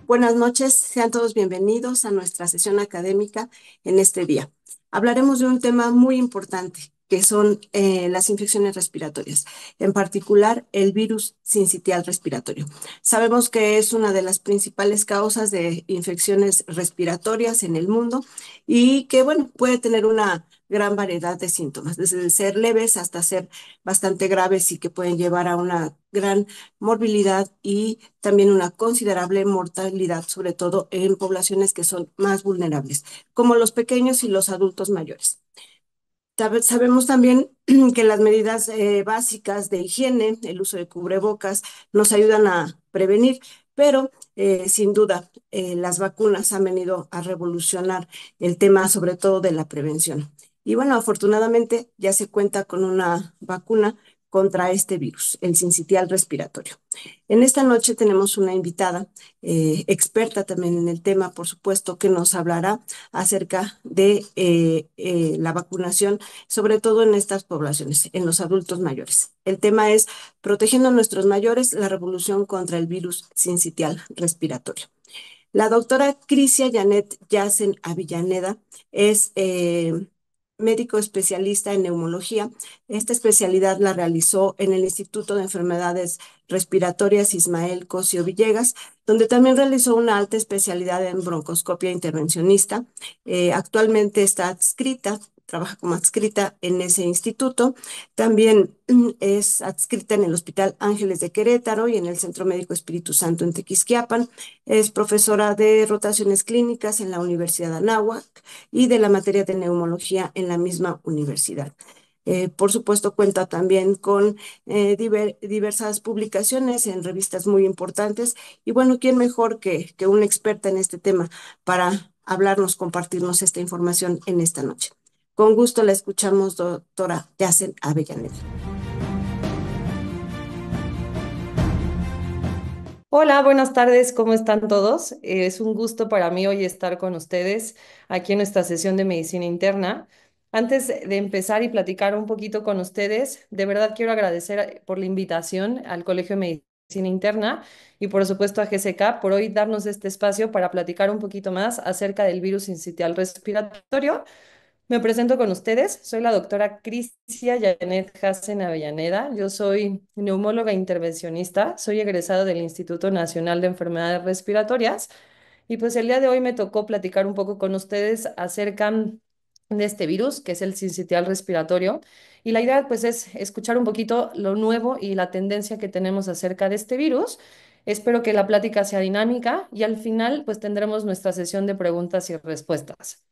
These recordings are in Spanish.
Buenas noches, sean todos bienvenidos a nuestra sesión académica en este día. Hablaremos de un tema muy importante, que son las infecciones respiratorias, en particular el virus sincitial respiratorio. Sabemos que es una de las principales causas de infecciones respiratorias en el mundo y que, bueno, puede tener una gran variedad de síntomas, desde ser leves hasta ser bastante graves y que pueden llevar a una gran morbilidad y también una considerable mortalidad, sobre todo en poblaciones que son más vulnerables, como los pequeños y los adultos mayores. Sabemos también que las medidas básicas de higiene, el uso de cubrebocas, nos ayudan a prevenir, pero sin duda las vacunas han venido a revolucionar el tema, sobre todo de la prevención. Y bueno, afortunadamente ya se cuenta con una vacuna contra este virus, el sincitial respiratorio. En esta noche tenemos una invitada experta también en el tema, por supuesto, que nos hablará acerca de la vacunación, sobre todo en estas poblaciones, en los adultos mayores. El tema es protegiendo a nuestros mayores, la revolución contra el virus sincitial respiratorio. La doctora Crisia Janet Yacen Avellaneda es médico especialista en neumología. Esta especialidad la realizó en el Instituto de Enfermedades Respiratorias Ismael Cosio Villegas, donde también realizó una alta especialidad en broncoscopia intervencionista. Actualmente está adscrita, trabaja como adscrita en ese instituto. También es adscrita en el Hospital Ángeles de Querétaro y en el Centro Médico Espíritu Santo en Tequisquiapan. Es profesora de rotaciones clínicas en la Universidad de Anáhuac y de la materia de neumología en la misma universidad. Por supuesto, cuenta también con diversas publicaciones en revistas muy importantes. Y bueno, ¿quién mejor que una experta en este tema para hablarnos, compartirnos esta información en esta noche? Con gusto la escuchamos, doctora Yacen Avellaneda. Hola, buenas tardes, ¿cómo están todos? Es un gusto para mí hoy estar con ustedes aquí en nuestra sesión de medicina interna. Antes de empezar y platicar un poquito con ustedes, de verdad quiero agradecer por la invitación al Colegio de Medicina Interna y por supuesto a GCK por hoy darnos este espacio para platicar un poquito más acerca del virus sincitial respiratorio. Me presento con ustedes. Soy la doctora Crisia Janet Hassen Avellaneda. Yo soy neumóloga intervencionista. Soy egresada del Instituto Nacional de Enfermedades Respiratorias. Y pues el día de hoy me tocó platicar un poco con ustedes acerca de este virus, que es el sincitial respiratorio. Y la idea pues es escuchar un poquito lo nuevo y la tendencia que tenemos acerca de este virus. Espero que la plática sea dinámica y al final pues tendremos nuestra sesión de preguntas y respuestas.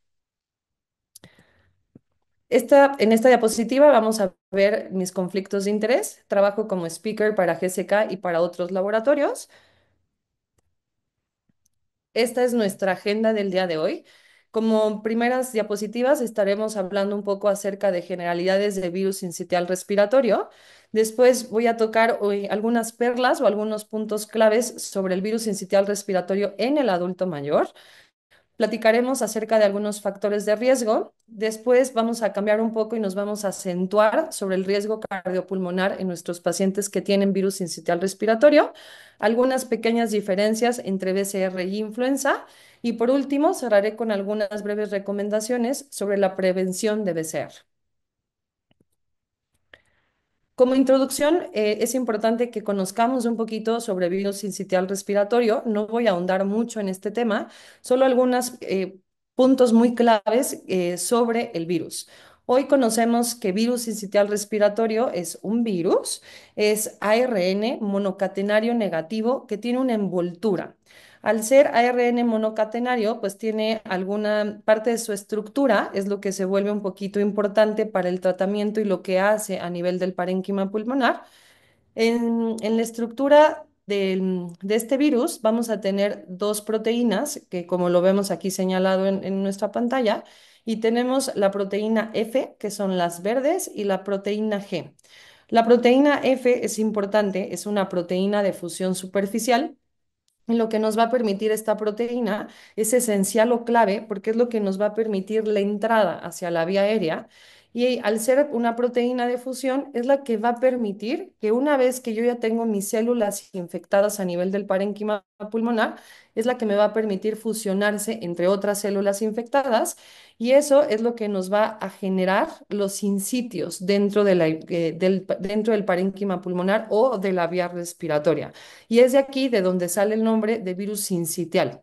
En esta diapositiva vamos a ver mis conflictos de interés. Trabajo como speaker para GSK y para otros laboratorios. Esta es nuestra agenda del día de hoy. Como primeras diapositivas estaremos hablando un poco acerca de generalidades de virus sincitial respiratorio. Después voy a tocar hoy algunas perlas o algunos puntos claves sobre el virus sincitial respiratorio en el adulto mayor. Platicaremos acerca de algunos factores de riesgo. Después vamos a cambiar un poco y nos vamos a acentuar sobre el riesgo cardiopulmonar en nuestros pacientes que tienen virus sincitial respiratorio, algunas pequeñas diferencias entre BCR y influenza. Y por último, cerraré con algunas breves recomendaciones sobre la prevención de BCR. Como introducción, es importante que conozcamos un poquito sobre virus sincitial respiratorio. No voy a ahondar mucho en este tema, solo algunos puntos muy claves sobre el virus. Hoy conocemos que virus sincitial respiratorio es un virus, es ARN monocatenario negativo que tiene una envoltura. Al ser ARN monocatenario, pues tiene alguna parte de su estructura, es lo que se vuelve un poquito importante para el tratamiento y lo que hace a nivel del parénquima pulmonar. En la estructura de este virus vamos a tener dos proteínas, que como lo vemos aquí señalado en nuestra pantalla, y tenemos la proteína F, que son las verdes, y la proteína G. La proteína F es importante, es una proteína de fusión superficial. Lo que nos va a permitir esta proteína es esencial o clave porque es lo que nos va a permitir la entrada hacia la vía aérea Y al ser una proteína de fusión, es la que va a permitir que una vez que yo ya tengo mis células infectadas a nivel del parénquima pulmonar, es la que me va a permitir fusionarse entre otras células infectadas y eso es lo que nos va a generar los sincitios dentro dentro del parénquima pulmonar o de la vía respiratoria. Y es de aquí de donde sale el nombre de virus sincitial.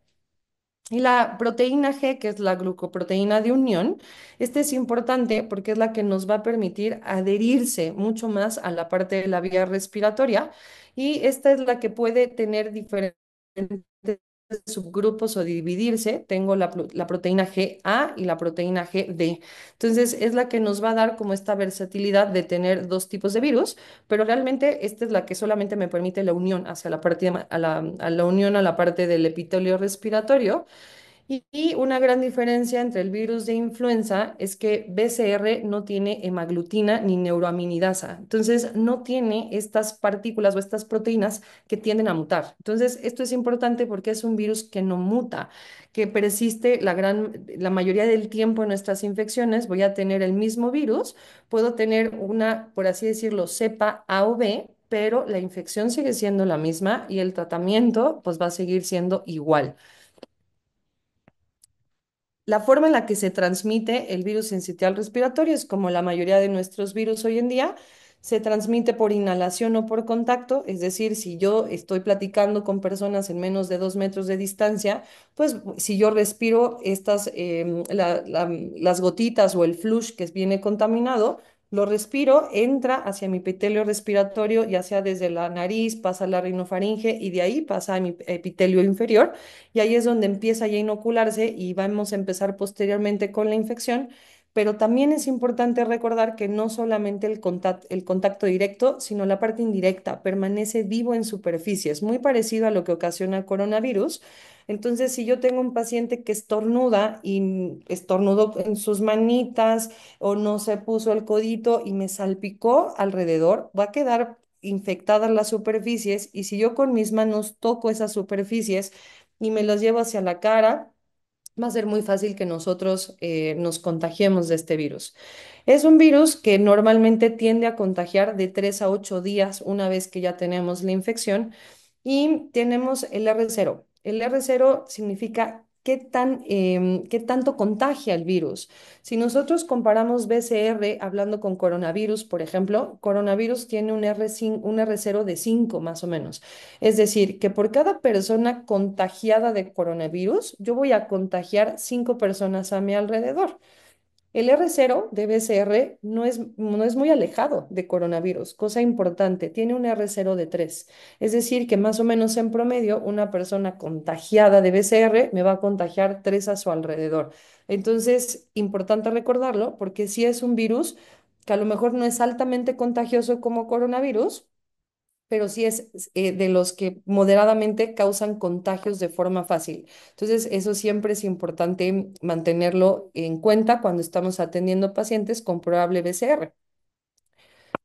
Y la proteína G, que es la glucoproteína de unión, este es importante porque es la que nos va a permitir adherirse mucho más a la parte de la vía respiratoria y esta es la que puede tener diferentes subgrupos o dividirse. Tengo la proteína GA y la proteína GD. Entonces es la que nos va a dar como esta versatilidad de tener dos tipos de virus, pero realmente esta es la que solamente me permite la unión hacia la parte, a la unión a la parte del epitelio respiratorio. Y una gran diferencia entre el virus de influenza es que BCR no tiene hemaglutina ni neuroaminidasa. Entonces, no tiene estas partículas o estas proteínas que tienden a mutar. Entonces, esto es importante porque es un virus que no muta, que persiste la mayoría del tiempo en nuestras infecciones. Voy a tener el mismo virus, puedo tener una, por así decirlo, cepa A o B, pero la infección sigue siendo la misma y el tratamiento pues va a seguir siendo igual. La forma en la que se transmite el virus sincitial respiratorio es como la mayoría de nuestros virus hoy en día, se transmite por inhalación o por contacto, es decir, si yo estoy platicando con personas en menos de 2 metros de distancia, pues si yo respiro las gotitas o el flush que viene contaminado, lo respiro, entra hacia mi epitelio respiratorio, ya sea desde la nariz, pasa a la rinofaringe y de ahí pasa a mi epitelio inferior y ahí es donde empieza ya a inocularse y vamos a empezar posteriormente con la infección. Pero también es importante recordar que no solamente el contacto directo, sino la parte indirecta permanece vivo en superficie. Es muy parecido a lo que ocasiona el coronavirus. Entonces, si yo tengo un paciente que estornuda y estornudó en sus manitas o no se puso el codito y me salpicó alrededor, va a quedar infectadas las superficies y si yo con mis manos toco esas superficies, y me los llevo hacia la cara, va a ser muy fácil que nosotros nos contagiemos de este virus. Es un virus que normalmente tiende a contagiar de 3 a 8 días una vez que ya tenemos la infección y tenemos el R0. El R0 significa qué tanto contagia el virus. Si nosotros comparamos BCR hablando con coronavirus, por ejemplo, coronavirus tiene un R0 de 5 más o menos. Es decir, que por cada persona contagiada de coronavirus, yo voy a contagiar 5 personas a mi alrededor. El R0 de BCR no es muy alejado de coronavirus, cosa importante, tiene un R0 de 3. Es decir, que más o menos en promedio una persona contagiada de BCR me va a contagiar 3 a su alrededor. Entonces, importante recordarlo porque si es un virus que a lo mejor no es altamente contagioso como coronavirus, pero sí es de los que moderadamente causan contagios de forma fácil. Entonces, eso siempre es importante mantenerlo en cuenta cuando estamos atendiendo pacientes con probable BCR.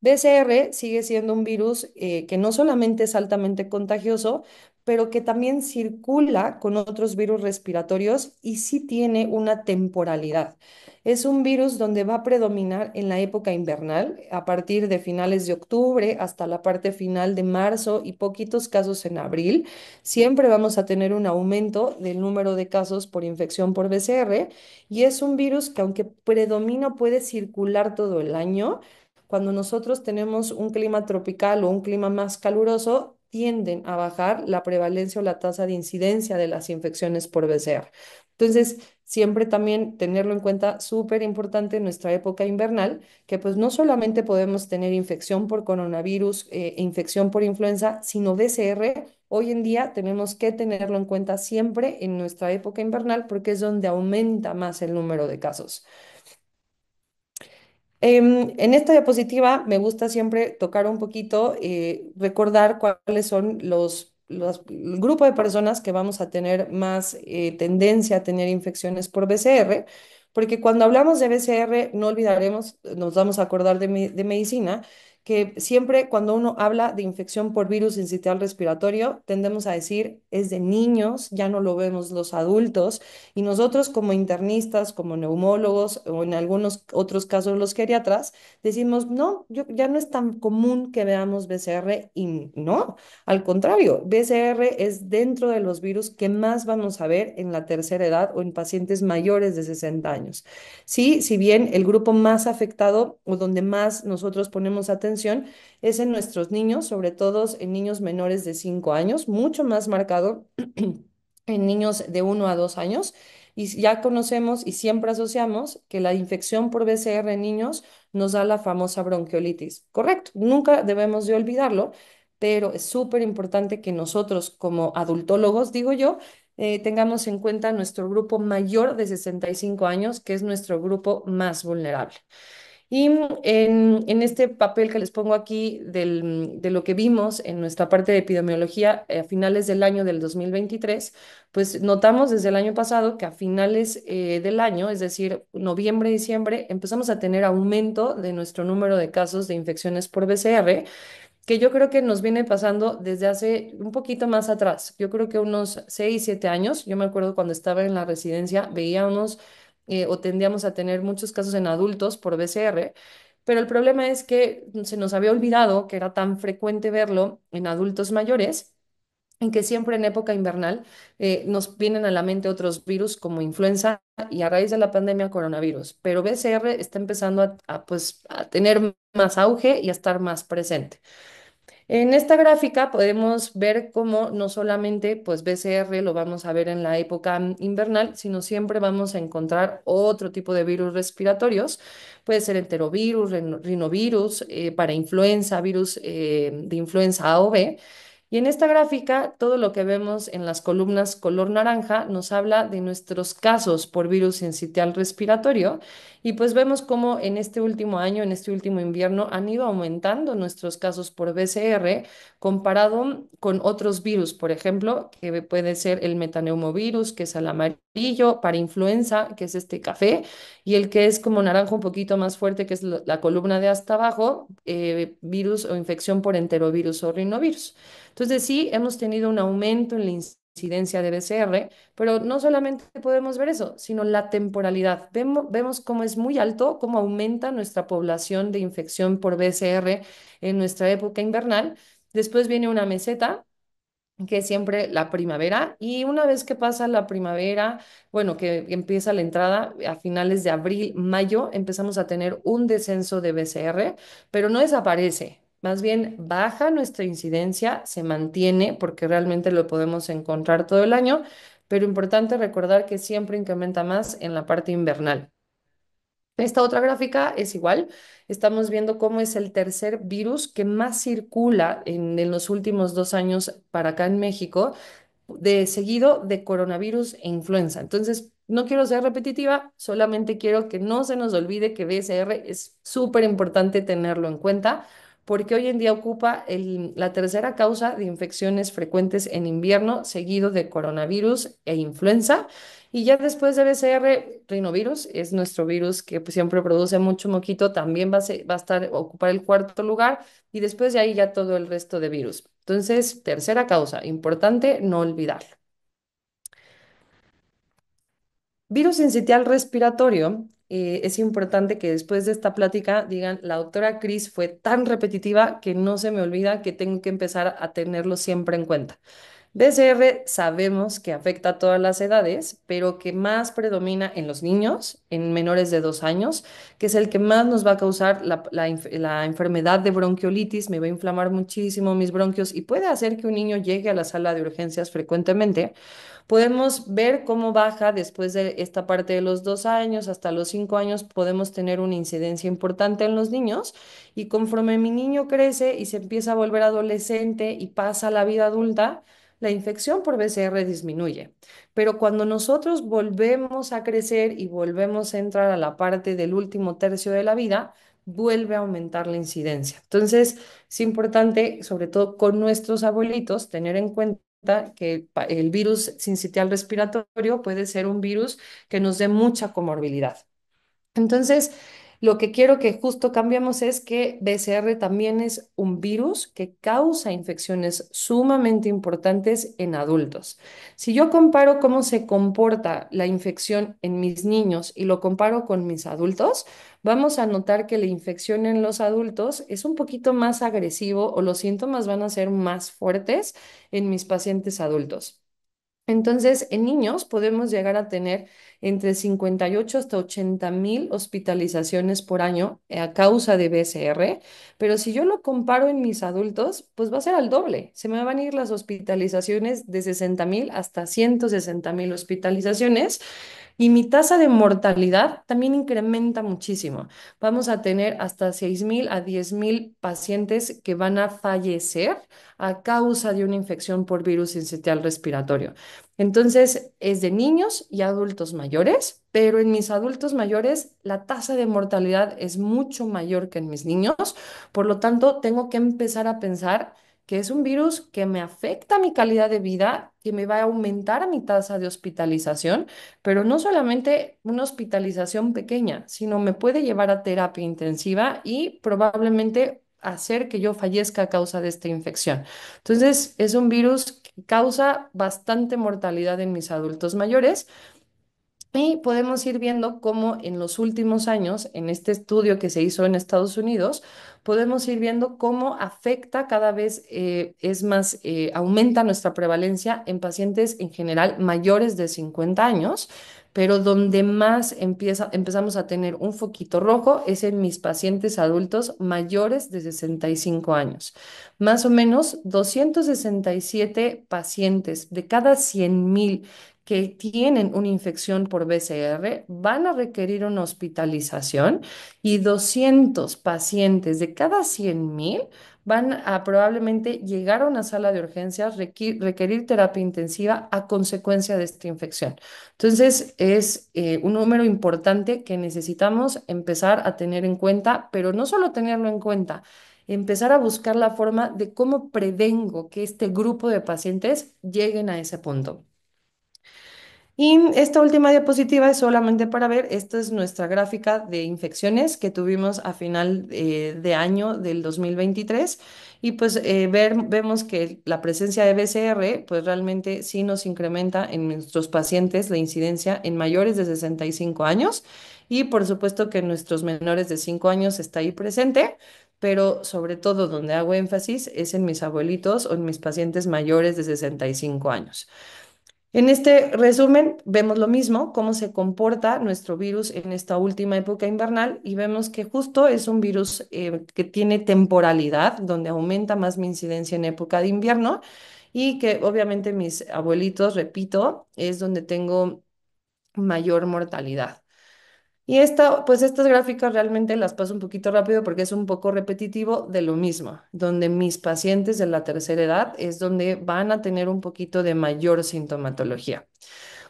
BCR sigue siendo un virus que no solamente es altamente contagioso, pero que también circula con otros virus respiratorios y sí tiene una temporalidad. Es un virus donde va a predominar en la época invernal, a partir de finales de octubre hasta la parte final de marzo y poquitos casos en abril. Siempre vamos a tener un aumento del número de casos por infección por BCR y es un virus que aunque predomina puede circular todo el año. Cuando nosotros tenemos un clima tropical o un clima más caluroso, tienden a bajar la prevalencia o la tasa de incidencia de las infecciones por BCR. Entonces, siempre también tenerlo en cuenta, súper importante en nuestra época invernal, que pues no solamente podemos tener infección por coronavirus, infección por influenza, sino BCR. Hoy en día tenemos que tenerlo en cuenta siempre en nuestra época invernal porque es donde aumenta más el número de casos. En esta diapositiva me gusta siempre tocar un poquito, recordar cuáles son el grupo de personas que vamos a tener más tendencia a tener infecciones por BCR, porque cuando hablamos de BCR no olvidaremos, nos vamos a acordar de medicina, que siempre cuando uno habla de infección por virus sincitial respiratorio, tendemos a decir es de niños, ya no lo vemos los adultos, y nosotros como internistas, como neumólogos o en algunos otros casos los geriatras, decimos, no, ya no es tan común que veamos BCR y no, al contrario, BCR es dentro de los virus que más vamos a ver en la tercera edad o en pacientes mayores de 60 años. Sí, si bien el grupo más afectado o donde más nosotros ponemos atención es en nuestros niños, sobre todo en niños menores de 5 años, mucho más marcado en niños de 1 a 2 años. Y ya conocemos y siempre asociamos que la infección por BCR en niños nos da la famosa bronquiolitis. Correcto, nunca debemos de olvidarlo, pero es súper importante que nosotros como adultólogos, digo yo, tengamos en cuenta nuestro grupo mayor de 65 años, que es nuestro grupo más vulnerable. Y en este papel que les pongo aquí de lo que vimos en nuestra parte de epidemiología a finales del año del 2023, pues notamos desde el año pasado que a finales del año, es decir, noviembre, diciembre, empezamos a tener aumento de nuestro número de casos de infecciones por BCR, que yo creo que nos viene pasando desde hace un poquito más atrás. Yo creo que unos 6 7 años. Yo me acuerdo cuando estaba en la residencia, veíamos o tendíamos a tener muchos casos en adultos por BCR, pero el problema es que se nos había olvidado que era tan frecuente verlo en adultos mayores, en que siempre en época invernal nos vienen a la mente otros virus como influenza y a raíz de la pandemia coronavirus, pero BCR está empezando pues, a tener más auge y a estar más presente. En esta gráfica podemos ver cómo no solamente pues BCR lo vamos a ver en la época invernal, sino siempre vamos a encontrar otro tipo de virus respiratorios. Puede ser enterovirus, rinovirus, para influenza, virus de influenza A o B. Y en esta gráfica, todo lo que vemos en las columnas color naranja nos habla de nuestros casos por virus sincitial respiratorio. Y pues vemos cómo en este último año, en este último invierno, han ido aumentando nuestros casos por BCR comparado con otros virus, por ejemplo, que puede ser el metaneumovirus, que es el amarillo, para influenza, que es este café, y el que es como naranja un poquito más fuerte, que es la columna de hasta abajo, virus o infección por enterovirus o rinovirus. Entonces sí, hemos tenido un aumento en la incidencia de BCR, pero no solamente podemos ver eso, sino la temporalidad. Vemos cómo es muy alto, cómo aumenta nuestra población de infección por BCR en nuestra época invernal. Después viene una meseta, que es siempre la primavera, y una vez que pasa la primavera, bueno, que empieza la entrada a finales de abril, mayo, empezamos a tener un descenso de BCR, pero no desaparece. Más bien baja nuestra incidencia, se mantiene porque realmente lo podemos encontrar todo el año, pero importante recordar que siempre incrementa más en la parte invernal. Esta otra gráfica es igual. Estamos viendo cómo es el tercer virus que más circula en los últimos 2 años para acá en México, de seguido de coronavirus e influenza. Entonces, no quiero ser repetitiva, solamente quiero que no se nos olvide que BSR es súper importante tenerlo en cuenta, porque hoy en día ocupa la tercera causa de infecciones frecuentes en invierno, seguido de coronavirus e influenza. Y ya después de BCR, rinovirus es nuestro virus que pues, siempre produce mucho moquito, también va a estar, ocupar el cuarto lugar y después de ahí ya todo el resto de virus. Entonces, tercera causa, importante no olvidarlo. Virus sincitial respiratorio, es importante que después de esta plática digan, la doctora Cris fue tan repetitiva que no se me olvida que tengo que empezar a tenerlo siempre en cuenta. BCR sabemos que afecta a todas las edades, pero que más predomina en los niños, en menores de 2 años, que es el que más nos va a causar la enfermedad de bronquiolitis, me va a inflamar muchísimo mis bronquios y puede hacer que un niño llegue a la sala de urgencias frecuentemente. Podemos ver cómo baja después de esta parte de los 2 años hasta los 5 años, podemos tener una incidencia importante en los niños y conforme mi niño crece y se empieza a volver adolescente y pasa a la vida adulta, la infección por BCR disminuye. Pero cuando nosotros volvemos a crecer y volvemos a entrar a la parte del último tercio de la vida, vuelve a aumentar la incidencia. Entonces, es importante, sobre todo con nuestros abuelitos, tener en cuenta que el virus sincitial respiratorio puede ser un virus que nos dé mucha comorbilidad. Entonces, Lo que quiero que justo cambiemos es que BCR también es un virus que causa infecciones sumamente importantes en adultos. Si yo comparo cómo se comporta la infección en mis niños y lo comparo con mis adultos, vamos a notar que la infección en los adultos es un poquito más agresivo o los síntomas van a ser más fuertes en mis pacientes adultos. Entonces, en niños podemos llegar a tener entre 58 hasta 80,000 hospitalizaciones por año a causa de BCR, pero si yo lo comparo en mis adultos, pues va a ser al doble. Se me van a ir las hospitalizaciones de 60,000 hasta 160,000 hospitalizaciones y mi tasa de mortalidad también incrementa muchísimo. Vamos a tener hasta 6,000 a 10,000 pacientes que van a fallecer a causa de una infección por virus sincitial respiratorio. Entonces, es de niños y adultos mayores, pero en mis adultos mayores la tasa de mortalidad es mucho mayor que en mis niños. Por lo tanto, tengo que empezar a pensar que es un virus que me afecta mi calidad de vida, que me va a aumentar mi tasa de hospitalización, pero no solamente una hospitalización pequeña, sino me puede llevar a terapia intensiva y probablemente hacer que yo fallezca a causa de esta infección. Entonces, es un virus que causa bastante mortalidad en mis adultos mayores y podemos ir viendo cómo en los últimos años, en este estudio que se hizo en Estados Unidos, podemos ir viendo cómo afecta cada vez, es más, aumenta nuestra prevalencia en pacientes en general mayores de 50 años, pero donde más empezamos a tener un foquito rojo es en mis pacientes adultos mayores de 65 años. Más o menos 267 pacientes de cada 100,000 que tienen una infección por BCR van a requerir una hospitalización y 200 pacientes de cada 100,000 van a probablemente llegar a una sala de urgencias, requerir terapia intensiva a consecuencia de esta infección. Entonces, es un número importante que necesitamos empezar a tener en cuenta, pero no solo tenerlo en cuenta, empezar a buscar la forma de cómo prevengo que este grupo de pacientes lleguen a ese punto. Y esta última diapositiva es solamente para ver, esta es nuestra gráfica de infecciones que tuvimos a final de año del 2023 y pues vemos que la presencia de BCR pues realmente sí nos incrementa en nuestros pacientes la incidencia en mayores de 65 años y por supuesto que en nuestros menores de 5 años está ahí presente, pero sobre todo donde hago énfasis es en mis abuelitos o en mis pacientes mayores de 65 años. En este resumen vemos lo mismo, cómo se comporta nuestro virus en esta última época invernal y vemos que justo es un virus que tiene temporalidad, donde aumenta más mi incidencia en época de invierno y que obviamente mis abuelitos, repito, es donde tengo mayor mortalidad. Y pues estas gráficas realmente las paso un poquito rápido porque es un poco repetitivo de lo mismo, donde mis pacientes de la tercera edad es donde van a tener un poquito de mayor sintomatología.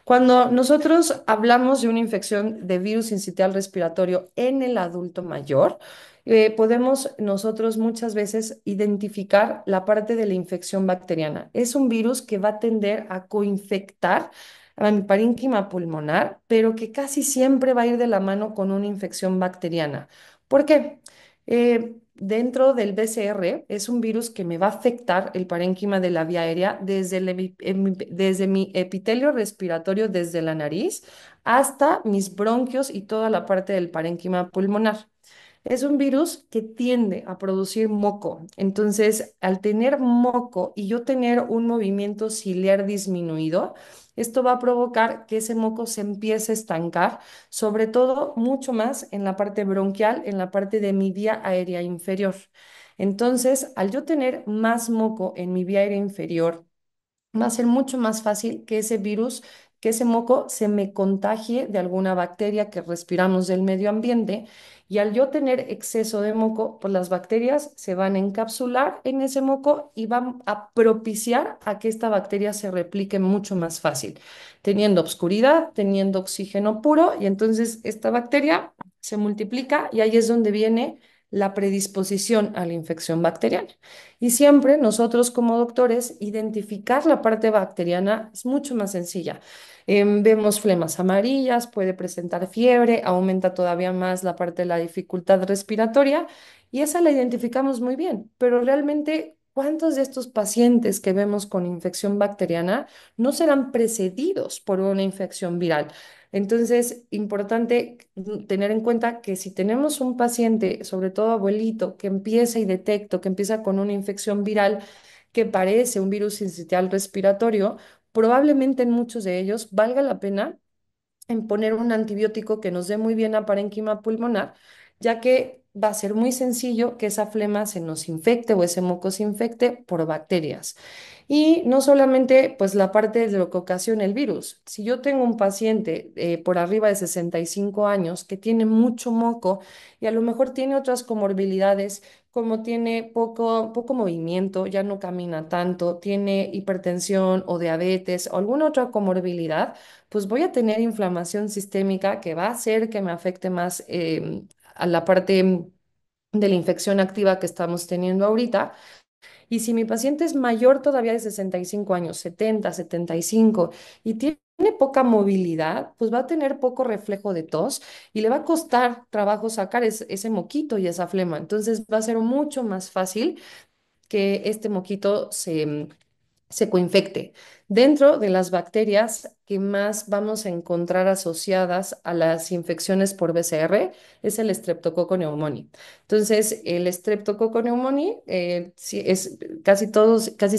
Cuando nosotros hablamos de una infección de virus sincitial respiratorio en el adulto mayor, podemos nosotros muchas veces identificar la parte de la infección bacteriana. Es un virus que va a tender a coinfectar a mi parénquima pulmonar, pero que casi siempre va a ir de la mano con una infección bacteriana. ¿Por qué? Dentro del BCR es un virus que me va a afectar el parénquima de la vía aérea desde mi epitelio respiratorio, desde la nariz, hasta mis bronquios y toda la parte del parénquima pulmonar. Es un virus que tiende a producir moco. Entonces, al tener moco y yo tener un movimiento ciliar disminuido, esto va a provocar que ese moco se empiece a estancar, sobre todo mucho más en la parte bronquial, en la parte de mi vía aérea inferior. Entonces, al yo tener más moco en mi vía aérea inferior, va a ser mucho más fácil que ese virus, que ese moco se me contagie de alguna bacteria que respiramos del medio ambiente. Y al yo tener exceso de moco, pues las bacterias se van a encapsular en ese moco y van a propiciar a que esta bacteria se replique mucho más fácil, teniendo obscuridad, teniendo oxígeno puro, y entonces esta bacteria se multiplica y ahí es donde viene la predisposición a la infección bacteriana. Y siempre nosotros como doctores, identificar la parte bacteriana es mucho más sencilla. Vemos flemas amarillas, puede presentar fiebre, aumenta todavía más la parte de la dificultad respiratoria y esa la identificamos muy bien, pero realmente, ¿cuántos de estos pacientes que vemos con infección bacteriana no serán precedidos por una infección viral? Entonces, importante tener en cuenta que si tenemos un paciente, sobre todo abuelito, que empieza y detecto que empieza con una infección viral que parece un virus sincitial respiratorio, probablemente en muchos de ellos valga la pena en poner un antibiótico que nos dé muy bien a parénquima pulmonar, ya que va a ser muy sencillo que esa flema se nos infecte o ese moco se infecte por bacterias. Y no solamente pues la parte de lo que ocasiona el virus. Si yo tengo un paciente por arriba de 65 años que tiene mucho moco y a lo mejor tiene otras comorbilidades, como tiene poco movimiento, ya no camina tanto, tiene hipertensión o diabetes o alguna otra comorbilidad, pues voy a tener inflamación sistémica que va a hacer que me afecte más a la parte de la infección activa que estamos teniendo ahorita. Y si mi paciente es mayor todavía de 65 años, 70, 75, y tiene poca movilidad, pues va a tener poco reflejo de tos y le va a costar trabajo sacar ese moquito y esa flema. Entonces va a ser mucho más fácil que este moquito se coinfecte. Dentro de las bacterias que más vamos a encontrar asociadas a las infecciones por BCR es el Streptococcus pneumoniae. Entonces, el Streptococcus pneumoniae sí es casi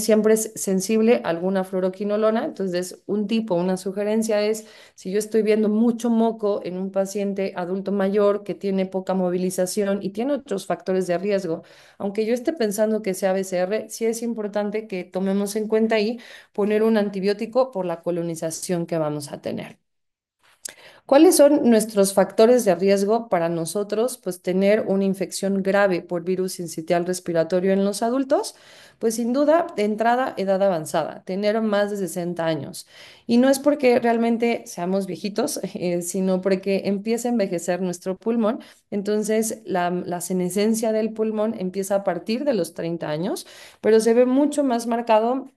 siempre es sensible a alguna fluoroquinolona. Entonces, un tipo, una sugerencia es, si yo estoy viendo mucho moco en un paciente adulto mayor que tiene poca movilización y tiene otros factores de riesgo, aunque yo esté pensando que sea BCR, sí es importante que tomemos en cuenta ahí poner un antibiótico por la colonización que vamos a tener. ¿Cuáles son nuestros factores de riesgo para nosotros, pues, tener una infección grave por virus sincitial respiratorio en los adultos? Pues sin duda, de entrada, edad avanzada, tener más de 60 años. Y no es porque realmente seamos viejitos, sino porque empieza a envejecer nuestro pulmón. Entonces, la senescencia del pulmón empieza a partir de los 30 años, pero se ve mucho más marcado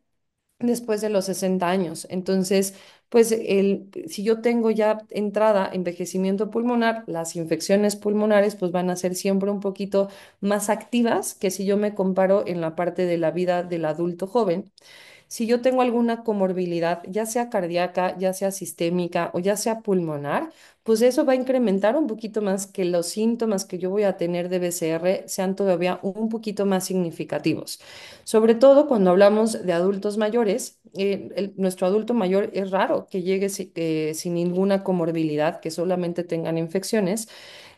después de los 60 años. Entonces, pues si yo tengo ya entrada envejecimiento pulmonar, las infecciones pulmonares pues van a ser siempre un poquito más activas que si yo me comparo en la parte de la vida del adulto joven. Si yo tengo alguna comorbilidad, ya sea cardíaca, ya sea sistémica o ya sea pulmonar, pues eso va a incrementar un poquito más que los síntomas que yo voy a tener de BCR sean todavía un poquito más significativos. Sobre todo cuando hablamos de adultos mayores, nuestro adulto mayor es raro que llegue sin ninguna comorbilidad, que solamente tengan infecciones.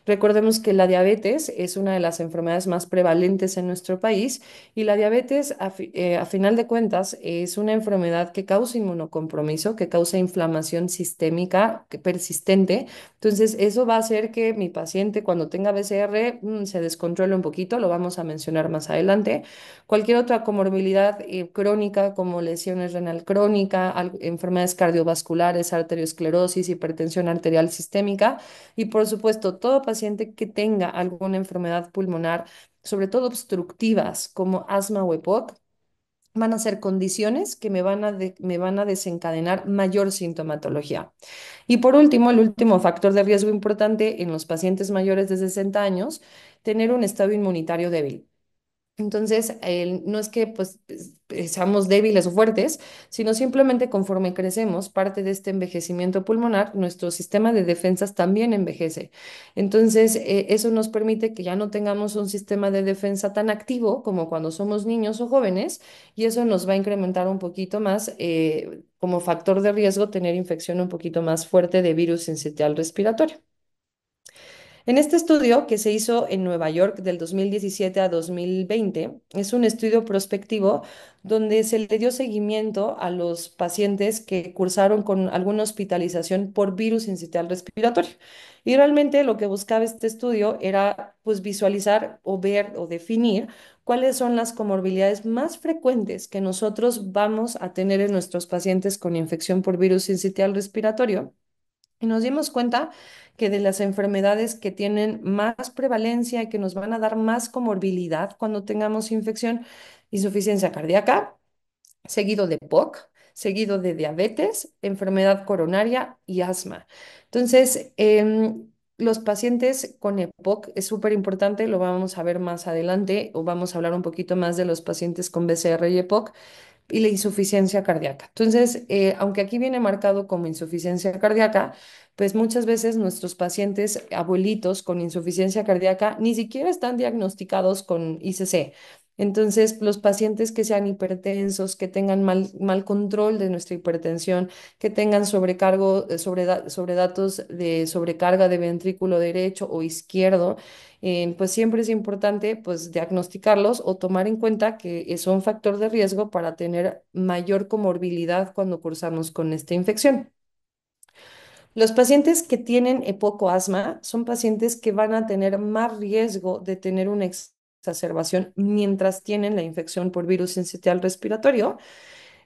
Recordemos que la diabetes es una de las enfermedades más prevalentes en nuestro país y la diabetes, a final de cuentas, es una enfermedad que causa inmunocompromiso, que causa inflamación sistémica persistente. Entonces, eso va a hacer que mi paciente, cuando tenga BCR, se descontrole un poquito, lo vamos a mencionar más adelante. Cualquier otra comorbilidad crónica, como lesiones renal crónica, enfermedades cardiovasculares, arteriosclerosis, hipertensión arterial sistémica y, por supuesto, todo paciente que tenga alguna enfermedad pulmonar, sobre todo obstructivas como asma o EPOC, van a ser condiciones que me van a desencadenar mayor sintomatología. Y por último, el último factor de riesgo importante en los pacientes mayores de 60 años, tener un estado inmunitario débil. Entonces, no es que seamos débiles o fuertes, sino simplemente conforme crecemos, parte de este envejecimiento pulmonar, nuestro sistema de defensas también envejece. Entonces, eso nos permite que ya no tengamos un sistema de defensa tan activo como cuando somos niños o jóvenes, y eso nos va a incrementar un poquito más como factor de riesgo tener infección un poquito más fuerte de virus sincitial respiratorio. En este estudio que se hizo en Nueva York del 2017 a 2020, es un estudio prospectivo donde se le dio seguimiento a los pacientes que cursaron con alguna hospitalización por virus sincitial respiratorio. Y realmente lo que buscaba este estudio era pues visualizar o ver o definir cuáles son las comorbilidades más frecuentes que nosotros vamos a tener en nuestros pacientes con infección por virus sincitial respiratorio Y nos dimos cuenta que de las enfermedades que tienen más prevalencia y que nos van a dar más comorbilidad cuando tengamos infección, insuficiencia cardíaca, seguido de POC, seguido de diabetes, enfermedad coronaria y asma. Entonces, los pacientes con EPOC es súper importante, lo vamos a ver más adelante o vamos a hablar un poquito más de los pacientes con BCR y EPOC y la insuficiencia cardíaca. Entonces, aunque aquí viene marcado como insuficiencia cardíaca, pues muchas veces nuestros pacientes abuelitos con insuficiencia cardíaca ni siquiera están diagnosticados con ICC. Entonces, los pacientes que sean hipertensos, que tengan mal control de nuestra hipertensión, que tengan sobrecargo, sobre datos de sobrecarga de ventrículo derecho o izquierdo, pues siempre es importante pues diagnosticarlos o tomar en cuenta que es un factor de riesgo para tener mayor comorbilidad cuando cursamos con esta infección. Los pacientes que tienen asma son pacientes que van a tener más riesgo de tener una exacerbación mientras tienen la infección por virus sincitial respiratorio.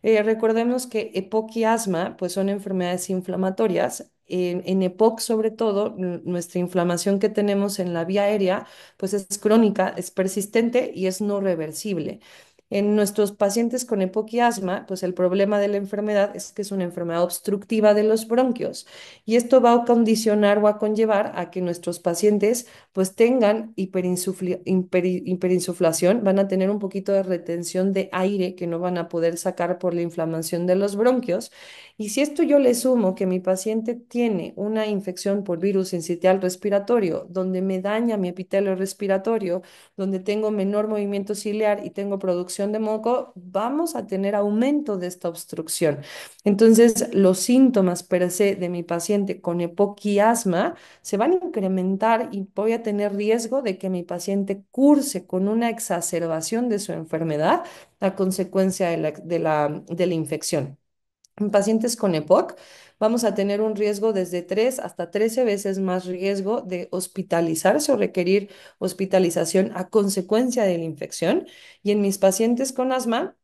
Recordemos que EPOC y asma pues son enfermedades inflamatorias. En EPOC, sobre todo, nuestra inflamación que tenemos en la vía aérea pues es crónica, es persistente y es no reversible. En nuestros pacientes con EPOC y asma, pues el problema de la enfermedad es que es una enfermedad obstructiva de los bronquios y esto va a condicionar o a conllevar a que nuestros pacientes pues tengan hiperinsuflación, van a tener un poquito de retención de aire que no van a poder sacar por la inflamación de los bronquios. Y si esto yo le sumo que mi paciente tiene una infección por virus sincitial respiratorio, donde me daña mi epitelio respiratorio, donde tengo menor movimiento ciliar y tengo producción de moco, vamos a tener aumento de esta obstrucción. Entonces, los síntomas per se de mi paciente con EPOC y asma se van a incrementar y voy a tener riesgo de que mi paciente curse con una exacerbación de su enfermedad a consecuencia de la infección. En pacientes con EPOC vamos a tener un riesgo desde 3 hasta 13 veces más riesgo de hospitalizarse o requerir hospitalización a consecuencia de la infección. Y en mis pacientes con asma,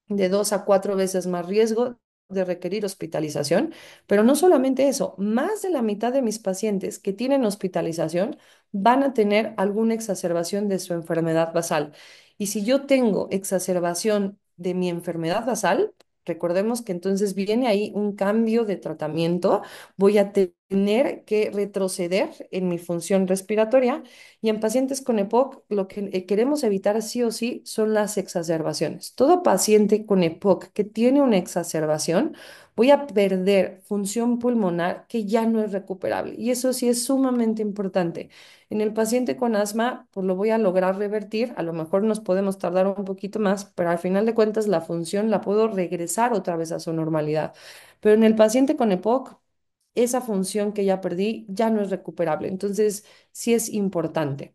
de 2 a 4 veces más riesgo de requerir hospitalización, pero no solamente eso, más de la mitad de mis pacientes que tienen hospitalización van a tener alguna exacerbación de su enfermedad basal. Y si yo tengo exacerbación de mi enfermedad basal, recordemos que entonces viene ahí un cambio de tratamiento, voy a tener que retroceder en mi función respiratoria y en pacientes con EPOC, lo que queremos evitar sí o sí son las exacerbaciones. Todo paciente con EPOC que tiene una exacerbación, voy a perder función pulmonar que ya no es recuperable. Y eso sí es sumamente importante. En el paciente con asma, pues lo voy a lograr revertir. A lo mejor nos podemos tardar un poquito más, pero al final de cuentas la función la puedo regresar otra vez a su normalidad. Pero en el paciente con EPOC, esa función que ya perdí ya no es recuperable. Entonces, sí es importante.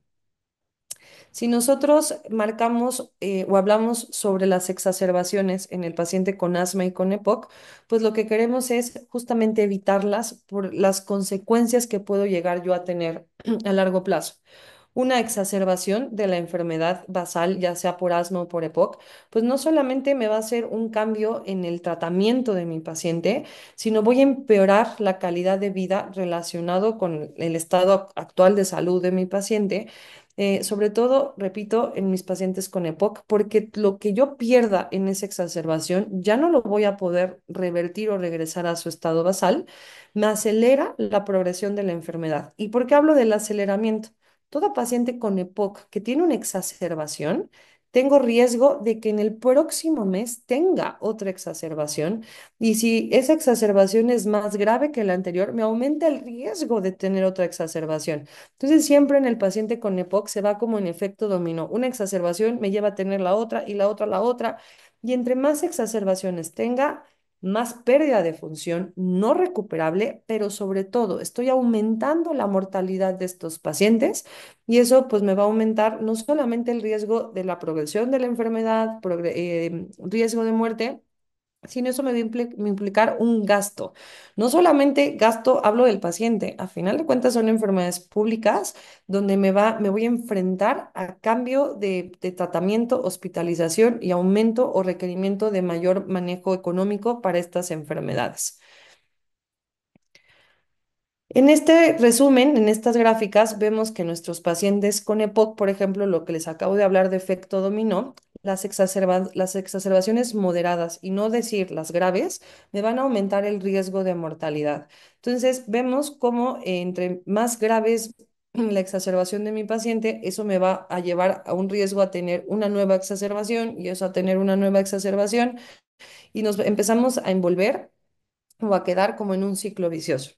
Si nosotros marcamos o hablamos sobre las exacerbaciones en el paciente con asma y con EPOC, pues lo que queremos es justamente evitarlas por las consecuencias que puedo llegar yo a tener a largo plazo. Una exacerbación de la enfermedad basal, ya sea por asma o por EPOC, pues no solamente me va a hacer un cambio en el tratamiento de mi paciente, sino voy a empeorar la calidad de vida relacionado con el estado actual de salud de mi paciente, sobre todo, repito, en mis pacientes con EPOC, porque lo que yo pierda en esa exacerbación ya no lo voy a poder revertir o regresar a su estado basal, me acelera la progresión de la enfermedad. ¿Y por qué hablo del aceleramiento? Todo paciente con EPOC que tiene una exacerbación, tengo riesgo de que en el próximo mes tenga otra exacerbación y si esa exacerbación es más grave que la anterior, me aumenta el riesgo de tener otra exacerbación. Entonces, siempre en el paciente con EPOC se va como en efecto dominó. Una exacerbación me lleva a tener la otra y la otra la otra. Y entre más exacerbaciones tenga, más pérdida de función no recuperable, pero sobre todo estoy aumentando la mortalidad de estos pacientes y eso pues me va a aumentar no solamente el riesgo de la progresión de la enfermedad, riesgo de muerte, sino eso me va a implicar un gasto. No solamente gasto, hablo del paciente, a final de cuentas son enfermedades públicas donde me voy a enfrentar a cambio de tratamiento, hospitalización y aumento o requerimiento de mayor manejo económico para estas enfermedades. En este resumen, en estas gráficas, vemos que nuestros pacientes con EPOC, por ejemplo, lo que les acabo de hablar de efecto dominó, las exacerbaciones moderadas y no decir las graves, me van a aumentar el riesgo de mortalidad. Entonces, vemos cómo entre más graves la exacerbación de mi paciente, eso me va a llevar a un riesgo a tener una nueva exacerbación y eso a tener una nueva exacerbación y nos empezamos a envolver o a quedar como en un ciclo vicioso.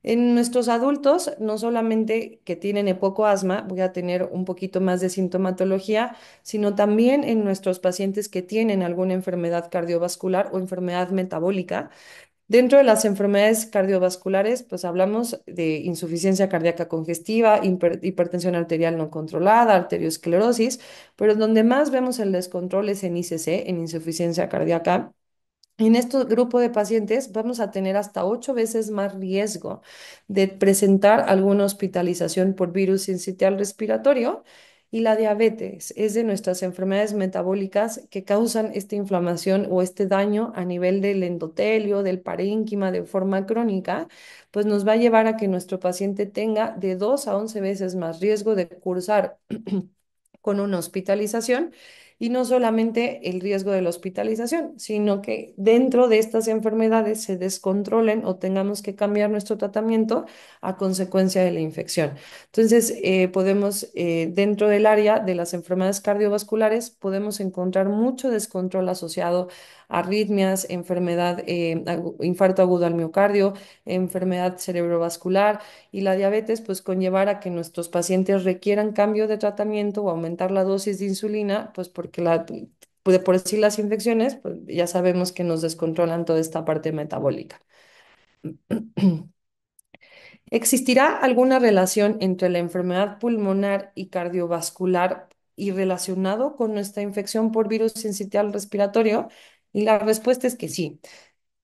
En nuestros adultos, no solamente que tienen poco asma, voy a tener un poquito más de sintomatología, sino también en nuestros pacientes que tienen alguna enfermedad cardiovascular o enfermedad metabólica. Dentro de las enfermedades cardiovasculares, pues hablamos de insuficiencia cardíaca congestiva, hipertensión arterial no controlada, arteriosclerosis, pero donde más vemos el descontrol es en ICC, en insuficiencia cardíaca. En este grupo de pacientes vamos a tener hasta 8 veces más riesgo de presentar alguna hospitalización por virus sincitial respiratorio y la diabetes es de nuestras enfermedades metabólicas que causan esta inflamación o este daño a nivel del endotelio, del parénquima de forma crónica, pues nos va a llevar a que nuestro paciente tenga de 2 a 11 veces más riesgo de cursar con una hospitalización y no solamente el riesgo de la hospitalización, sino que dentro de estas enfermedades se descontrolen o tengamos que cambiar nuestro tratamiento a consecuencia de la infección. Entonces, dentro del área de las enfermedades cardiovasculares, podemos encontrar mucho descontrol asociado a arritmias, infarto agudo al miocardio, enfermedad cerebrovascular y la diabetes, pues conllevar a que nuestros pacientes requieran cambio de tratamiento o aumentar la dosis de insulina, pues porque de por sí las infecciones, pues ya sabemos que nos descontrolan toda esta parte metabólica. ¿Existirá alguna relación entre la enfermedad pulmonar y cardiovascular y relacionado con nuestra infección por virus sincitial respiratorio? Y la respuesta es que sí.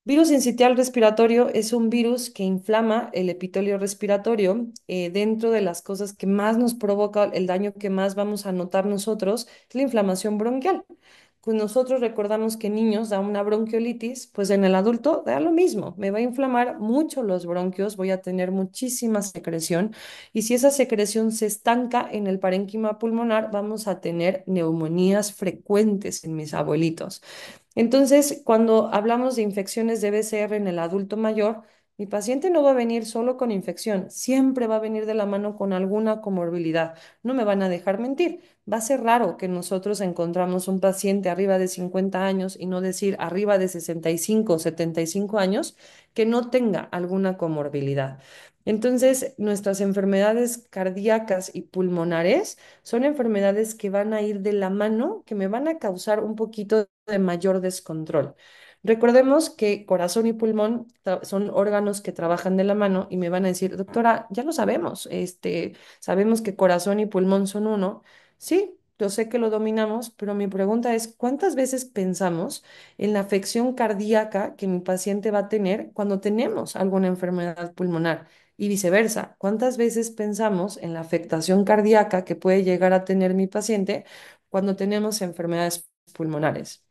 Virus sincitial respiratorio es un virus que inflama el epitelio respiratorio. Dentro de las cosas que más nos provoca, el daño que más vamos a notar nosotros, es la inflamación bronquial. Pues nosotros recordamos que en niños da una bronquiolitis, pues en el adulto da lo mismo. Me va a inflamar mucho los bronquios, voy a tener muchísima secreción y si esa secreción se estanca en el parénquima pulmonar, vamos a tener neumonías frecuentes en mis abuelitos. Entonces, cuando hablamos de infecciones de BCR en el adulto mayor, mi paciente no va a venir solo con infección, siempre va a venir de la mano con alguna comorbilidad. No me van a dejar mentir. Va a ser raro que nosotros encontramos un paciente arriba de 50 años y no decir arriba de 65 o 75 años que no tenga alguna comorbilidad. Entonces, nuestras enfermedades cardíacas y pulmonares son enfermedades que van a ir de la mano, que me van a causar un poquito de mayor descontrol. Recordemos que corazón y pulmón son órganos que trabajan de la mano y me van a decir, doctora, ya lo sabemos, sabemos que corazón y pulmón son uno. Sí, yo sé que lo dominamos, pero mi pregunta es, ¿cuántas veces pensamos en la afección cardíaca que mi paciente va a tener cuando tenemos alguna enfermedad pulmonar? Y viceversa, ¿cuántas veces pensamos en la afectación cardíaca que puede llegar a tener mi paciente cuando tenemos enfermedades pulmonares?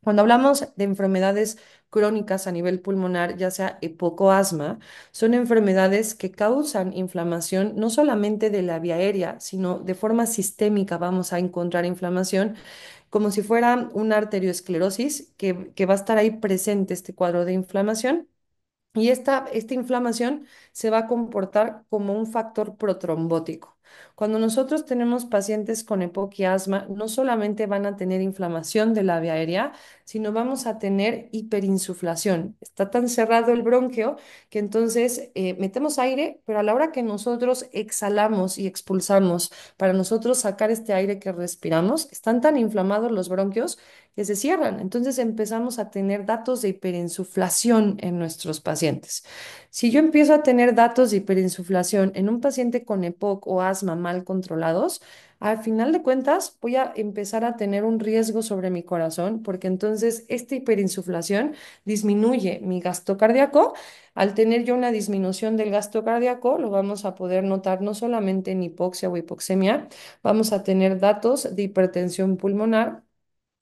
Cuando hablamos de enfermedades crónicas a nivel pulmonar, ya sea hipocoasma, son enfermedades que causan inflamación no solamente de la vía aérea, sino de forma sistémica vamos a encontrar inflamación, como si fuera una arteriosclerosis que va a estar ahí presente este cuadro de inflamación y esta inflamación se va a comportar como un factor protrombótico. Cuando nosotros tenemos pacientes con EPOC y asma, no solamente van a tener inflamación de la vía aérea, sino vamos a tener hiperinsuflación. Está tan cerrado el bronquio que entonces metemos aire, pero a la hora que nosotros exhalamos y expulsamos para nosotros sacar este aire que respiramos, están tan inflamados los bronquios que se cierran. Entonces empezamos a tener datos de hiperinsuflación en nuestros pacientes. Si yo empiezo a tener datos de hiperinsuflación en un paciente con EPOC o asma mal controlados, al final de cuentas voy a empezar a tener un riesgo sobre mi corazón porque entonces esta hiperinsuflación disminuye mi gasto cardíaco. Al tener yo una disminución del gasto cardíaco, lo vamos a poder notar no solamente en hipoxia o hipoxemia, vamos a tener datos de hipertensión pulmonar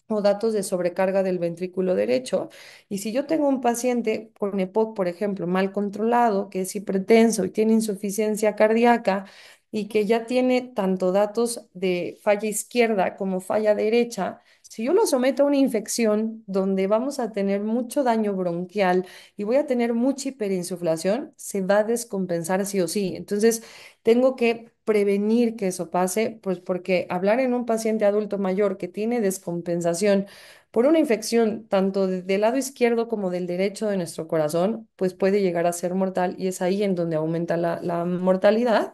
o datos de sobrecarga del ventrículo derecho. Y si yo tengo un paciente con EPOC, por ejemplo, mal controlado, que es hipertenso y tiene insuficiencia cardíaca y que ya tiene tanto datos de falla izquierda como falla derecha, si yo lo someto a una infección donde vamos a tener mucho daño bronquial y voy a tener mucha hiperinsuflación, se va a descompensar sí o sí. Entonces, tengo que prevenir que eso pase, pues porque hablar en un paciente adulto mayor que tiene descompensación por una infección tanto del lado izquierdo como del derecho de nuestro corazón, pues puede llegar a ser mortal y es ahí en donde aumenta la mortalidad.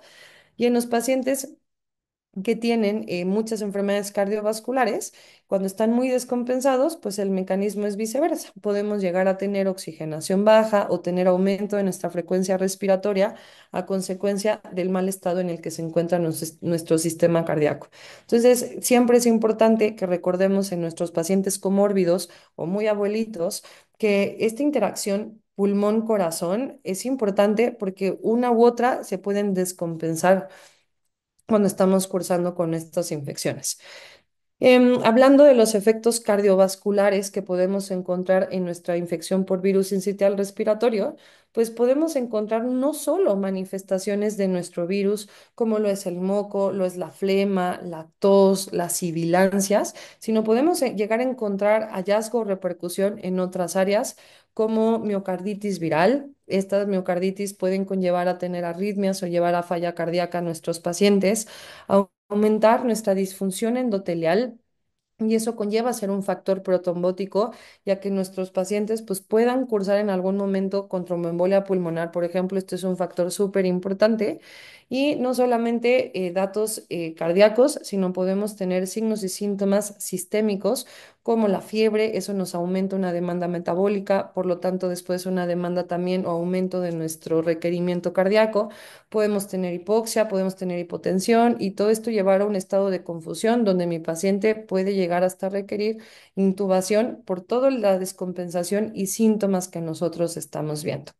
Y en los pacientes que tienen muchas enfermedades cardiovasculares, cuando están muy descompensados, pues el mecanismo es viceversa. Podemos llegar a tener oxigenación baja o tener aumento de nuestra frecuencia respiratoria a consecuencia del mal estado en el que se encuentra nuestro sistema cardíaco. Entonces, siempre es importante que recordemos en nuestros pacientes comórbidos o muy abuelitos que esta interacción pulmón-corazón es importante porque una u otra se pueden descompensar cuando estamos cursando con estas infecciones. Hablando de los efectos cardiovasculares que podemos encontrar en nuestra infección por virus sincitial respiratorio, pues podemos encontrar no solo manifestaciones de nuestro virus, como lo es el moco, lo es la flema, la tos, las sibilancias, sino podemos llegar a encontrar hallazgo o repercusión en otras áreas, como miocarditis viral. Estas miocarditis pueden conllevar a tener arritmias o llevar a falla cardíaca a nuestros pacientes, aumentar nuestra disfunción endotelial y eso conlleva a ser un factor protrombótico, ya que nuestros pacientes pues, puedan cursar en algún momento con tromboembolia pulmonar, por ejemplo. Esto es un factor súper importante. Y no solamente datos cardíacos, sino podemos tener signos y síntomas sistémicos, como la fiebre. Eso nos aumenta una demanda metabólica, por lo tanto, después una demanda también o aumento de nuestro requerimiento cardíaco. Podemos tener hipoxia, podemos tener hipotensión y todo esto llevar a un estado de confusión donde mi paciente puede llegar hasta requerir intubación por toda la descompensación y síntomas que nosotros estamos viendo.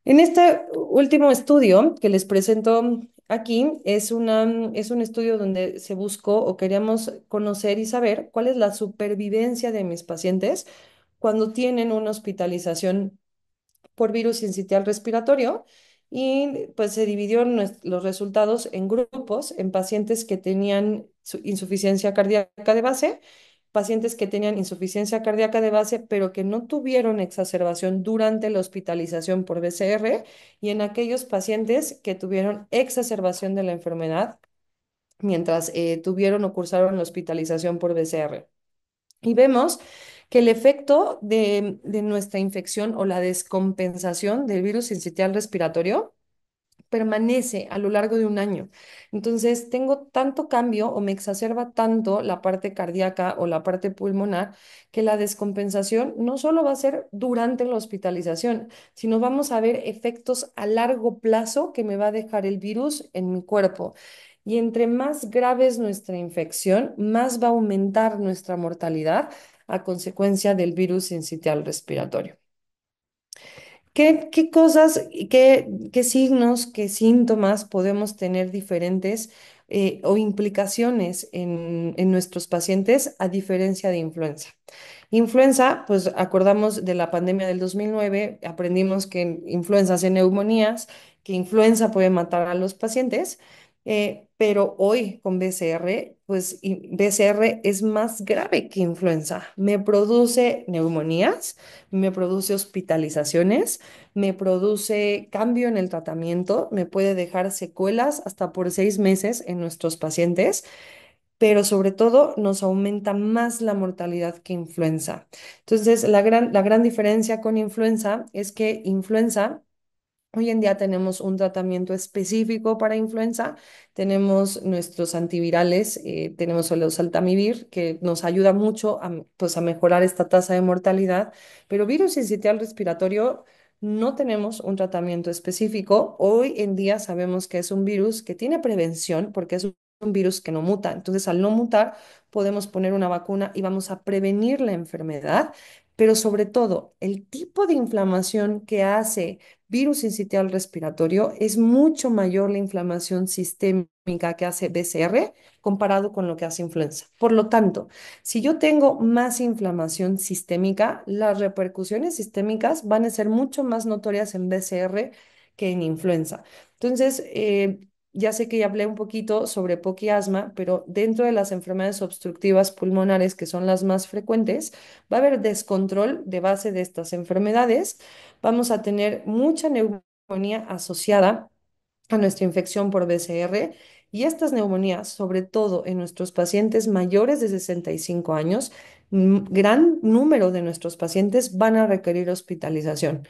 En este último estudio que les presento aquí es un estudio donde se buscó o queríamos conocer y saber cuál es la supervivencia de mis pacientes cuando tienen una hospitalización por virus sincitial respiratorio y pues se dividió los resultados en grupos, en pacientes que tenían insuficiencia cardíaca de base, pacientes que tenían insuficiencia cardíaca de base, pero que no tuvieron exacerbación durante la hospitalización por BCR, y en aquellos pacientes que tuvieron exacerbación de la enfermedad mientras tuvieron o cursaron la hospitalización por BCR. Y vemos que el efecto de nuestra infección o la descompensación del virus sincitial respiratorio permanece a lo largo de un año. Entonces, tengo tanto cambio o me exacerba tanto la parte cardíaca o la parte pulmonar que la descompensación no solo va a ser durante la hospitalización, sino vamos a ver efectos a largo plazo que me va a dejar el virus en mi cuerpo. Y entre más grave es nuestra infección, más va a aumentar nuestra mortalidad a consecuencia del virus sincitial respiratorio. ¿Qué cosas, qué signos, qué síntomas podemos tener diferentes o implicaciones en nuestros pacientes a diferencia de influenza? Influenza, pues acordamos de la pandemia del 2009, aprendimos que influenza hace neumonías, que influenza puede matar a los pacientes, pero hoy con BCR, pues BCR es más grave que influenza. Me produce neumonías, me produce hospitalizaciones, me produce cambio en el tratamiento, me puede dejar secuelas hasta por 6 meses en nuestros pacientes, pero sobre todo nos aumenta más la mortalidad que influenza. Entonces, la gran diferencia con influenza es que influenza, hoy en día tenemos un tratamiento específico para influenza, tenemos nuestros antivirales, tenemos el oseltamivir, que nos ayuda mucho a, pues, a mejorar esta tasa de mortalidad, pero virus sincitial respiratorio no tenemos un tratamiento específico. Hoy en día sabemos que es un virus que tiene prevención porque es un virus que no muta. Entonces, al no mutar, podemos poner una vacuna y vamos a prevenir la enfermedad, pero sobre todo, el tipo de inflamación que hace virus sincitial respiratorio es mucho mayor la inflamación sistémica que hace BCR comparado con lo que hace influenza. Por lo tanto, si yo tengo más inflamación sistémica, las repercusiones sistémicas van a ser mucho más notorias en BCR que en influenza. Entonces, ya sé que ya hablé un poquito sobre POC y asma, pero dentro de las enfermedades obstructivas pulmonares, que son las más frecuentes, va a haber descontrol de base de estas enfermedades. Vamos a tener mucha neumonía asociada a nuestra infección por BCR y estas neumonías, sobre todo en nuestros pacientes mayores de 65 años, gran número de nuestros pacientes van a requerir hospitalización.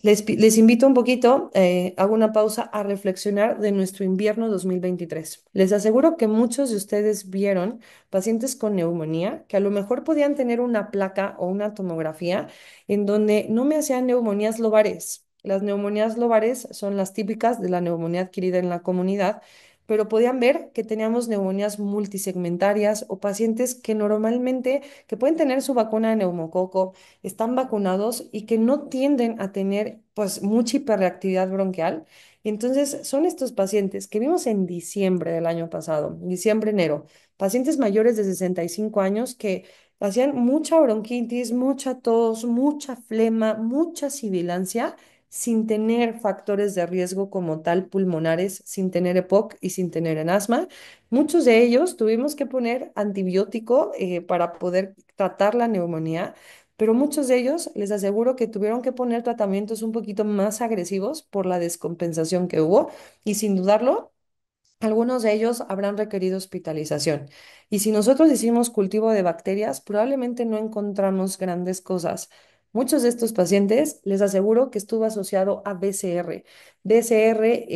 Les invito un poquito, hago una pausa a reflexionar de nuestro invierno 2023. Les aseguro que muchos de ustedes vieron pacientes con neumonía que a lo mejor podían tener una placa o una tomografía en donde no me hacían neumonías lobares. Las neumonías lobares son las típicas de la neumonía adquirida en la comunidad, pero podían ver que teníamos neumonías multisegmentarias o pacientes que normalmente que pueden tener su vacuna de neumococo, están vacunados y que no tienden a tener pues mucha hiperreactividad bronquial. Entonces, son estos pacientes que vimos en diciembre del año pasado, diciembre, enero, pacientes mayores de 65 años que hacían mucha bronquitis, mucha tos, mucha flema, mucha sibilancia, sin tener factores de riesgo como tal pulmonares, sin tener EPOC y sin tener en asma. Muchos de ellos tuvimos que poner antibiótico para poder tratar la neumonía, pero muchos de ellos les aseguro que tuvieron que poner tratamientos un poquito más agresivos por la descompensación que hubo y sin dudarlo, algunos de ellos habrán requerido hospitalización. Y si nosotros hicimos cultivo de bacterias, probablemente no encontramos grandes cosas. Muchos de estos pacientes, les aseguro que estuvo asociado a BCR. BCR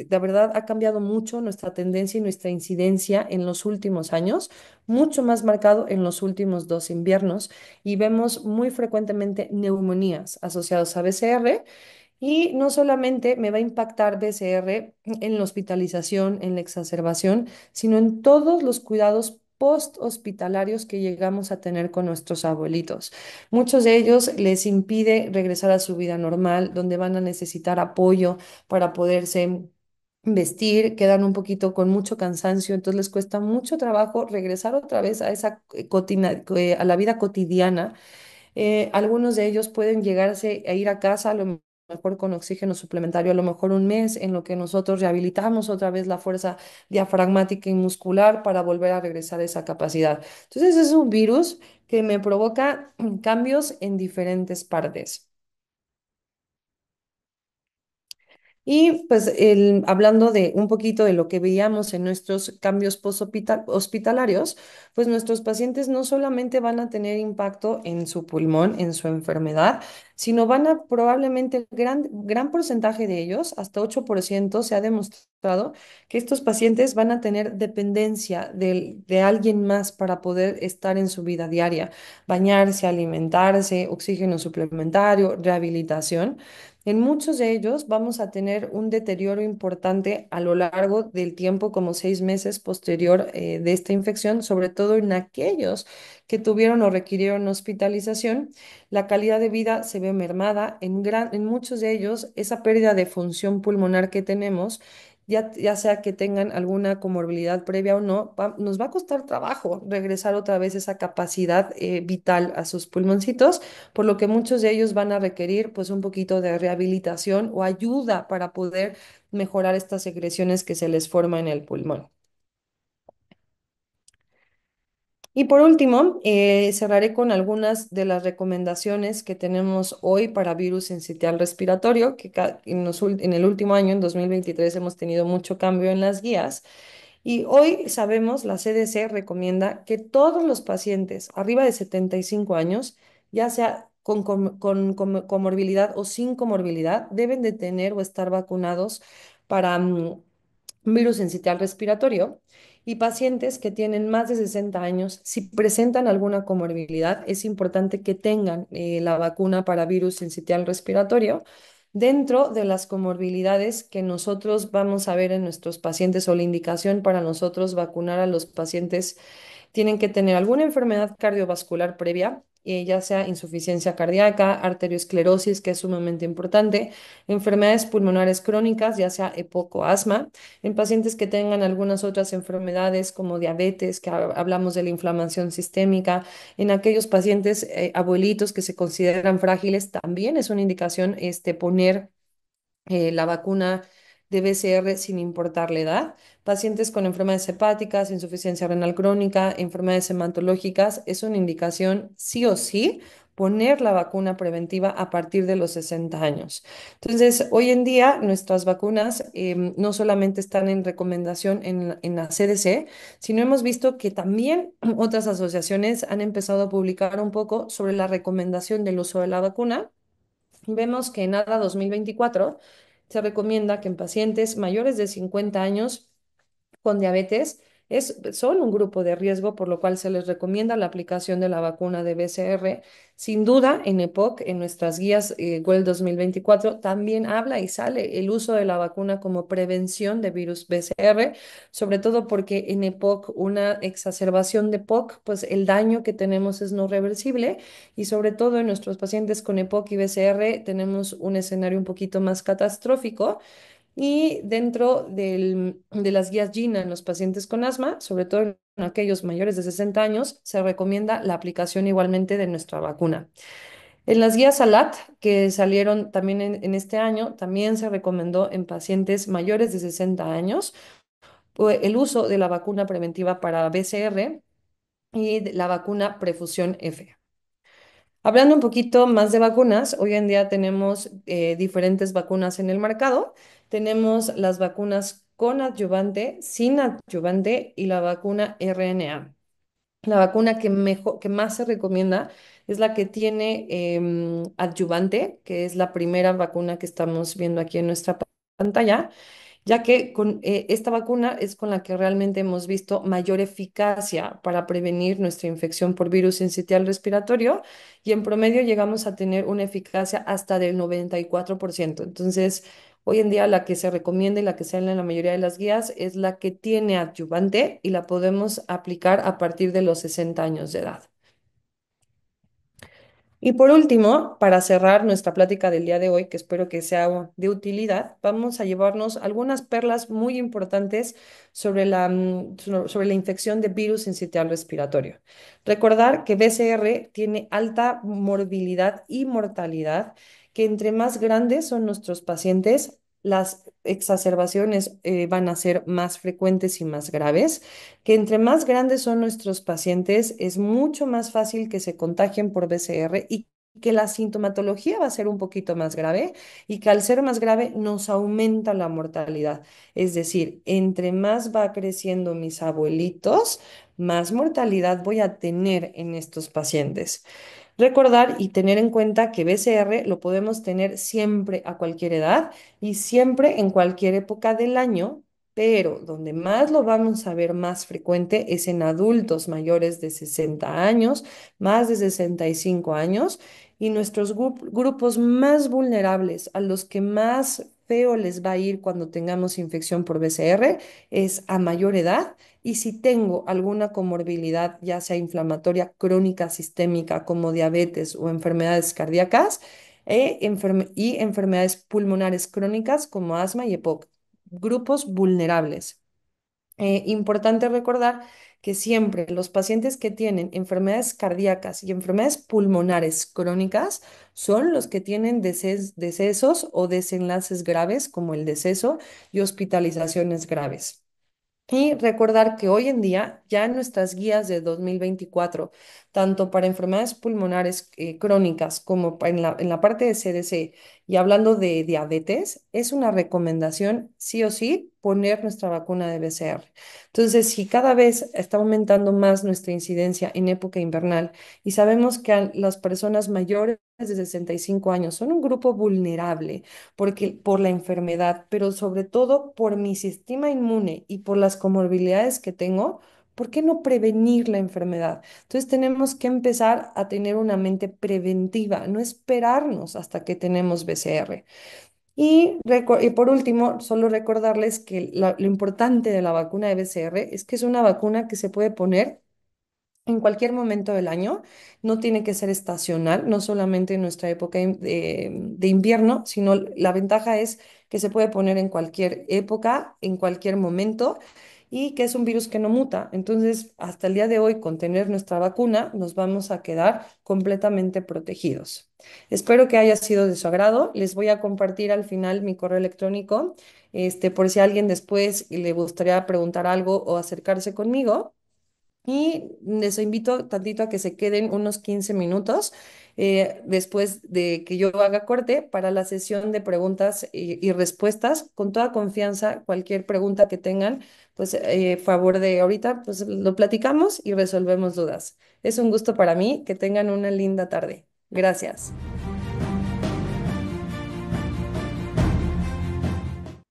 la verdad, ha cambiado mucho nuestra tendencia y nuestra incidencia en los últimos años, mucho más marcado en los últimos 2 inviernos, y vemos muy frecuentemente neumonías asociadas a BCR. Y no solamente me va a impactar BCR en la hospitalización, en la exacerbación, sino en todos los cuidados post-hospitalarios que llegamos a tener con nuestros abuelitos. Muchos de ellos les impide regresar a su vida normal, donde van a necesitar apoyo para poderse vestir, quedan un poquito con mucho cansancio, entonces les cuesta mucho trabajo regresar otra vez a a la vida cotidiana. Algunos de ellos pueden llegarse a ir a casa a lo mejor con oxígeno suplementario, a lo mejor un mes, en lo que nosotros rehabilitamos otra vez la fuerza diafragmática y muscular para volver a regresar a esa capacidad. Entonces es un virus que me provoca cambios en diferentes partes. Y pues hablando de un poquito de lo que veíamos en nuestros cambios hospitalarios, pues nuestros pacientes no solamente van a tener impacto en su pulmón, en su enfermedad, sino van a probablemente gran porcentaje de ellos, hasta 8%, se ha demostrado que estos pacientes van a tener dependencia de alguien más para poder estar en su vida diaria, bañarse, alimentarse, oxígeno suplementario, rehabilitación. En muchos de ellos vamos a tener un deterioro importante a lo largo del tiempo, como 6 meses posterior de esta infección, sobre todo en aquellos que tuvieron o requirieron hospitalización. La calidad de vida se ve mermada. En muchos de ellos, esa pérdida de función pulmonar que tenemos, ya sea que tengan alguna comorbilidad previa o no, nos va a costar trabajo regresar otra vez esa capacidad vital a sus pulmoncitos, por lo que muchos de ellos van a requerir pues un poquito de rehabilitación o ayuda para poder mejorar estas secreciones que se les forman en el pulmón. Y por último, cerraré con algunas de las recomendaciones que tenemos hoy para virus sincitial respiratorio, que en el último año, en 2023, hemos tenido mucho cambio en las guías. Y hoy sabemos, la CDC recomienda que todos los pacientes arriba de 75 años, ya sea con comorbilidad o sin comorbilidad, deben de tener o estar vacunados para virus sincitial respiratorio. Y pacientes que tienen más de 60 años, si presentan alguna comorbilidad, es importante que tengan la vacuna para virus sincitial respiratorio. dentro de las comorbilidades que nosotros vamos a ver en nuestros pacientes o la indicación para nosotros vacunar a los pacientes tienen que tener alguna enfermedad cardiovascular previa, ya sea insuficiencia cardíaca, arteriosclerosis, que es sumamente importante, enfermedades pulmonares crónicas, ya sea EPOC o asma, en pacientes que tengan algunas otras enfermedades como diabetes, que hablamos de la inflamación sistémica, en aquellos pacientes abuelitos que se consideran frágiles, también es una indicación poner la vacuna de BCR sin importar la edad. Pacientes con enfermedades hepáticas, insuficiencia renal crónica, enfermedades hematológicas, es una indicación sí o sí poner la vacuna preventiva a partir de los 60 años. Entonces, hoy en día nuestras vacunas no solamente están en recomendación en la CDC, sino hemos visto que también otras asociaciones han empezado a publicar un poco sobre la recomendación del uso de la vacuna. Vemos que en ADA 2024 se recomienda que en pacientes mayores de 50 años con diabetes son un grupo de riesgo, por lo cual se les recomienda la aplicación de la vacuna de BCR. Sin duda, en EPOC, en nuestras guías WEL 2024, también habla y sale el uso de la vacuna como prevención de virus BCR, sobre todo porque en EPOC una exacerbación de POC, pues el daño que tenemos es no reversible y sobre todo en nuestros pacientes con EPOC y BCR tenemos un escenario un poquito más catastrófico y dentro de las guías GINA en los pacientes con asma, sobre todo en aquellos mayores de 60 años, se recomienda la aplicación igualmente de nuestra vacuna. En las guías ALAT, que salieron también en este año, también se recomendó en pacientes mayores de 60 años el uso de la vacuna preventiva para BCR y de la vacuna Prefusión F. Hablando un poquito más de vacunas, hoy en día tenemos diferentes vacunas en el mercado. Tenemos las vacunas con adyuvante, sin adyuvante y la vacuna RNA. La vacuna que más se recomienda es la que tiene adyuvante, que es la primera vacuna que estamos viendo aquí en nuestra pantalla, ya que con esta vacuna es con la que realmente hemos visto mayor eficacia para prevenir nuestra infección por virus sincitial respiratorio y en promedio llegamos a tener una eficacia hasta del 94%. Entonces, hoy en día la que se recomienda y la que sale en la mayoría de las guías es la que tiene adyuvante y la podemos aplicar a partir de los 60 años de edad. Y por último, para cerrar nuestra plática del día de hoy, que espero que sea de utilidad, vamos a llevarnos algunas perlas muy importantes sobre sobre la infección de virus sincitial respiratorio. Recordar que BCR tiene alta morbilidad y mortalidad, que entre más grandes son nuestros pacientes, las exacerbaciones van a ser más frecuentes y más graves, que entre más grandes son nuestros pacientes, es mucho más fácil que se contagien por BCR y que la sintomatología va a ser un poquito más grave y que al ser más grave nos aumenta la mortalidad. Es decir, entre más va creciendo mis abuelitos, más mortalidad voy a tener en estos pacientes. Recordar y tener en cuenta que BCR lo podemos tener siempre a cualquier edad y siempre en cualquier época del año, pero donde más lo vamos a ver más frecuente es en adultos mayores de 60 años, más de 65 años y nuestros grupos más vulnerables, a los que más feo les va a ir cuando tengamos infección por BCR, es a mayor edad y si tengo alguna comorbilidad, ya sea inflamatoria crónica sistémica como diabetes o enfermedades cardíacas, y enfermedades pulmonares crónicas como asma y EPOC, grupos vulnerables. Importante recordar que siempre los pacientes que tienen enfermedades cardíacas y enfermedades pulmonares crónicas son los que tienen decesos o desenlaces graves como el deceso y hospitalizaciones graves. Y recordar que hoy en día, ya en nuestras guías de 2024, tanto para enfermedades pulmonares crónicas como en la parte de CDC y hablando de diabetes, es una recomendación sí o sí poner nuestra vacuna de BCR. Entonces, si cada vez está aumentando más nuestra incidencia en época invernal y sabemos que las personas mayores de 65 años son un grupo vulnerable, por la enfermedad, pero sobre todo por mi sistema inmune y por las comorbilidades que tengo, ¿por qué no prevenir la enfermedad? Entonces tenemos que empezar a tener una mente preventiva, no esperarnos hasta que tenemos BCR. Y por último, solo recordarles que lo importante de la vacuna de BCR es que es una vacuna que se puede poner en cualquier momento del año. No tiene que ser estacional, no solamente en nuestra época de invierno, sino la ventaja es que se puede poner en cualquier época, en cualquier momento, y que es un virus que no muta. Entonces, hasta el día de hoy, con tener nuestra vacuna, nos vamos a quedar completamente protegidos. Espero que haya sido de su agrado. Les voy a compartir al final mi correo electrónico, por si a alguien después le gustaría preguntar algo o acercarse conmigo. Y les invito tantito a que se queden unos 15 minutos después de que yo haga corte para la sesión de preguntas y respuestas. Con toda confianza, cualquier pregunta que tengan, pues favor de ahorita, pues lo platicamos y resolvemos dudas. Es un gusto para mí. Que tengan una linda tarde. Gracias.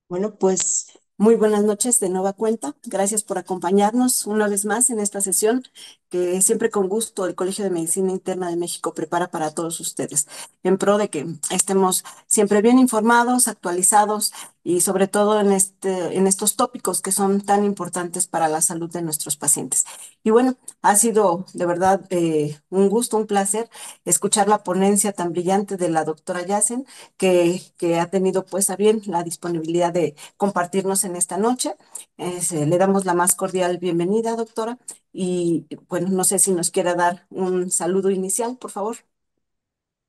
Bueno, pues muy buenas noches de nueva cuenta. Gracias por acompañarnos una vez más en esta sesión que siempre con gusto el Colegio de Medicina Interna de México prepara para todos ustedes, en pro de que estemos siempre bien informados, actualizados y sobre todo en estos tópicos que son tan importantes para la salud de nuestros pacientes. Y bueno, ha sido de verdad un gusto, un placer escuchar la ponencia tan brillante de la doctora Yassen que ha tenido pues a bien la disponibilidad de compartirnos en esta noche. Le damos la más cordial bienvenida, doctora, y bueno, no sé si nos quiera dar un saludo inicial, por favor.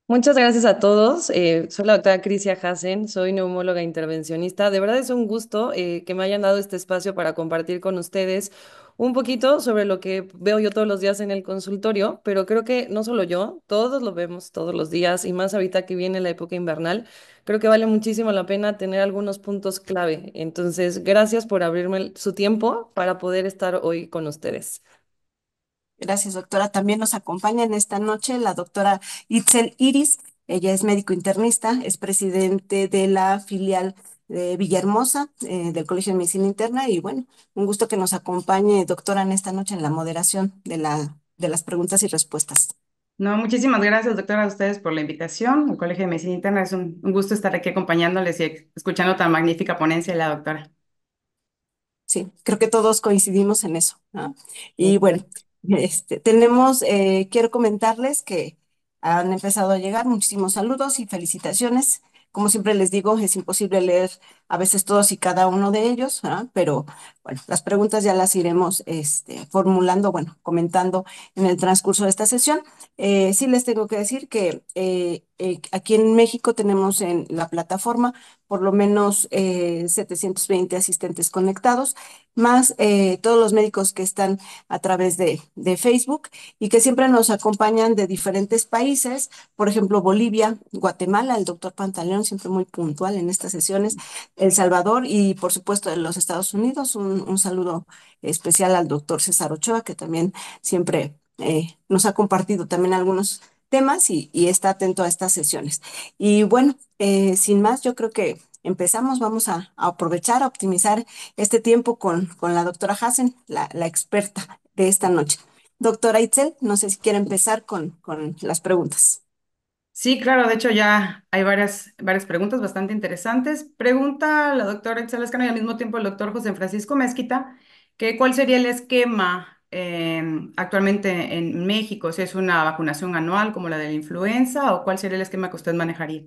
Muchas gracias a todos. Soy la doctora Crisia Hassen, soy neumóloga intervencionista. De verdad es un gusto que me hayan dado este espacio para compartir con ustedes un poquito sobre lo que veo yo todos los días en el consultorio, pero creo que no solo yo, todos lo vemos todos los días y más ahorita que viene la época invernal, creo que vale muchísimo la pena tener algunos puntos clave. Entonces, gracias por abrirme su tiempo para poder estar hoy con ustedes. Gracias, doctora. También nos acompaña en esta noche la doctora Itzel Iris. Ella es médico internista, es presidente de la filial de Villahermosa, del Colegio de Medicina Interna. Y bueno, un gusto que nos acompañe, doctora, en esta noche en la moderación de las preguntas y respuestas. No, muchísimas gracias, doctora, a ustedes por la invitación. El Colegio de Medicina Interna es un gusto estar aquí acompañándoles y escuchando tan magnífica ponencia de la doctora. Sí, creo que todos coincidimos en eso, ¿no? Y bueno, quiero comentarles que han empezado a llegar muchísimos saludos y felicitaciones. Como siempre les digo, es imposible leer a veces todos y cada uno de ellos, ¿ah? Pero bueno, las preguntas ya las iremos formulando, bueno, comentando en el transcurso de esta sesión. Sí les tengo que decir que aquí en México tenemos en la plataforma por lo menos 720 asistentes conectados, más todos los médicos que están a través de Facebook y que siempre nos acompañan de diferentes países, por ejemplo, Bolivia, Guatemala, el doctor Pantaleón, siempre muy puntual en estas sesiones, El Salvador y por supuesto de los Estados Unidos. Un saludo especial al doctor César Ochoa, que también siempre nos ha compartido también algunos temas y está atento a estas sesiones. Y bueno, sin más, yo creo que empezamos, vamos a aprovechar, a optimizar este tiempo con la doctora Hassen, la experta de esta noche. Doctora Itzel, no sé si quiere empezar con las preguntas. Sí, claro, de hecho ya hay varias preguntas bastante interesantes. Pregunta la doctora Itzel Escano y al mismo tiempo el doctor José Francisco Mezquita, que cuál sería el esquema actualmente en México, si es una vacunación anual como la de la influenza o cuál sería el esquema que usted manejaría.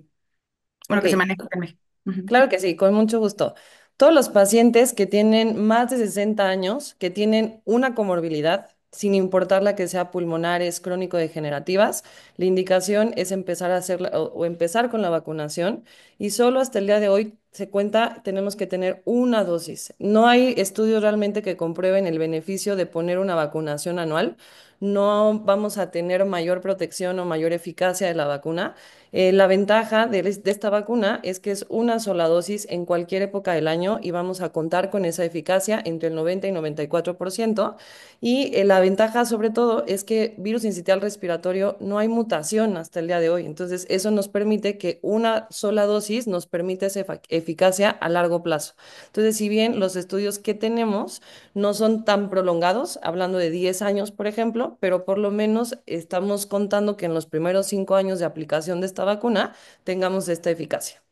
Bueno, Ok. que se maneja en México. Ujú. Claro que sí, con mucho gusto. Todos los pacientes que tienen más de 60 años, que tienen una comorbilidad, sin importar la que sea pulmonares, crónico-degenerativas, la indicación es empezar a hacer o empezar con la vacunación y solo hasta el día de hoy se cuenta, tenemos que tener una dosis. No hay estudios realmente que comprueben el beneficio de poner una vacunación anual. No vamos a tener mayor protección o mayor eficacia de la vacuna. La ventaja de esta vacuna es que es una sola dosis en cualquier época del año y vamos a contar con esa eficacia entre el 90 y 94%. Y la ventaja sobre todo es que virus sincitial respiratorio no hay mutación hasta el día de hoy. Entonces eso nos permite que una sola dosis nos permite esa eficacia a largo plazo. Entonces, si bien los estudios que tenemos no son tan prolongados, hablando de 10 años, por ejemplo, pero por lo menos estamos contando que en los primeros 5 años de aplicación de esta vacuna tengamos esta eficacia.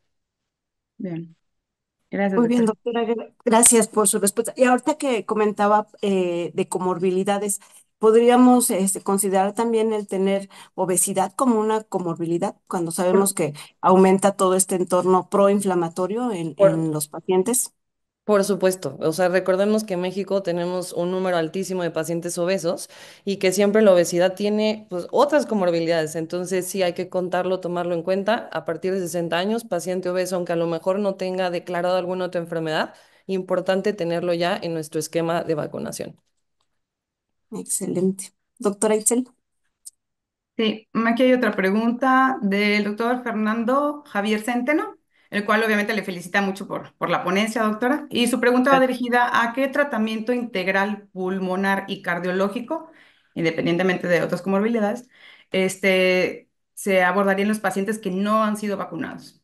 Bien, gracias, Muy bien, doctora. doctora, gracias por su respuesta. Y ahorita que comentaba de comorbilidades, ¿podríamos considerar también el tener obesidad como una comorbilidad cuando Por, sabemos que aumenta todo este entorno proinflamatorio por- en los pacientes? Por supuesto, o sea, recordemos que en México tenemos un número altísimo de pacientes obesos y que siempre la obesidad tiene pues otras comorbilidades, entonces sí hay que contarlo, tomarlo en cuenta. A partir de 60 años, paciente obeso, aunque a lo mejor no tenga declarado alguna otra enfermedad, importante tenerlo ya en nuestro esquema de vacunación. Excelente. Doctora Itzel. Sí, aquí hay otra pregunta del doctor Fernando Javier Centeno, el cual obviamente le felicita mucho por la ponencia, doctora. Y su pregunta va dirigida a qué tratamiento integral pulmonar y cardiológico, independientemente de otras comorbilidades, se abordaría en los pacientes que no han sido vacunados.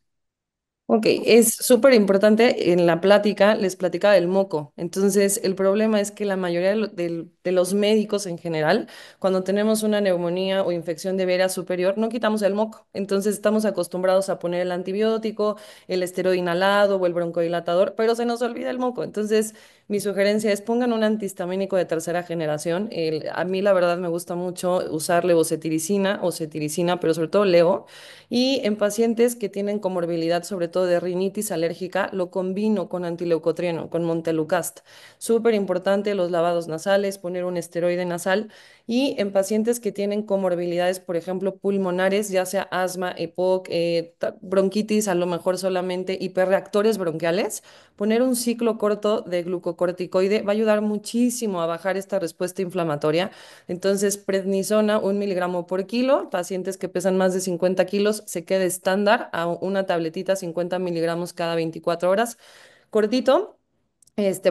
Ok, es súper importante en la plática, les platicaba del moco. Entonces, el problema es que la mayoría de los médicos en general, cuando tenemos una neumonía o infección de vía superior, no quitamos el moco. Entonces, estamos acostumbrados a poner el antibiótico, el esteroide inhalado o el broncodilatador, pero se nos olvida el moco. Entonces, mi sugerencia es pongan un antihistamínico de tercera generación. A mí, la verdad, me gusta mucho usar levocetiricina o cetiricina, pero sobre todo leo. Y en pacientes que tienen comorbilidad, sobre todo de rinitis alérgica, lo combino con antileucotrieno, con Montelukast. Súper importante los lavados nasales, poner un esteroide nasal. Y en pacientes que tienen comorbilidades, por ejemplo, pulmonares, ya sea asma, EPOC, bronquitis, a lo mejor solamente hiperreactores bronquiales, poner un ciclo corto de glucocorticoide va a ayudar muchísimo a bajar esta respuesta inflamatoria. Entonces, prednisona, 1 mg/kg, pacientes que pesan más de 50 kilos, se queda estándar a una tabletita 50 miligramos cada 24 horas, cortito,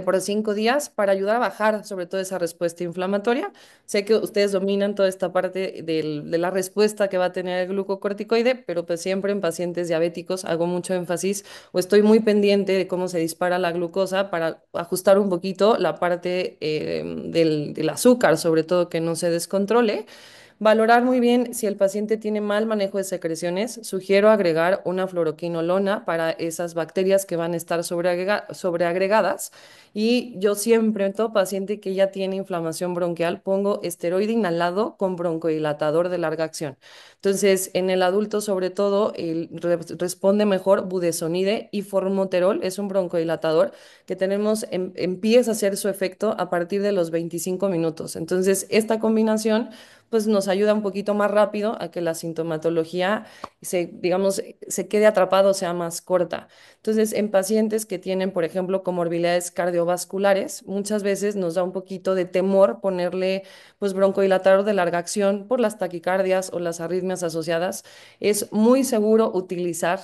por 5 días para ayudar a bajar sobre todo esa respuesta inflamatoria. Sé que ustedes dominan toda esta parte de la respuesta que va a tener el glucocorticoide, pero pues siempre en pacientes diabéticos hago mucho énfasis o estoy muy pendiente de cómo se dispara la glucosa para ajustar un poquito la parte del azúcar, sobre todo que no se descontrole. Valorar muy bien si el paciente tiene mal manejo de secreciones. Sugiero agregar una fluoroquinolona para esas bacterias que van a estar sobreagregadas. Y yo siempre, en todo paciente que ya tiene inflamación bronquial, pongo esteroide inhalado con broncodilatador de larga acción. Entonces, en el adulto, sobre todo, responde mejor budesonide y formoterol. Es un broncodilatador que tenemos, empieza a hacer su efecto a partir de los 25 minutos. Entonces, esta combinación pues nos ayuda un poquito más rápido a que la sintomatología digamos, se quede atrapado, sea más corta. Entonces, en pacientes que tienen, por ejemplo, comorbilidades cardiovasculares, muchas veces nos da un poquito de temor ponerle, pues, broncodilatador de larga acción por las taquicardias o las arritmias asociadas. Es muy seguro utilizar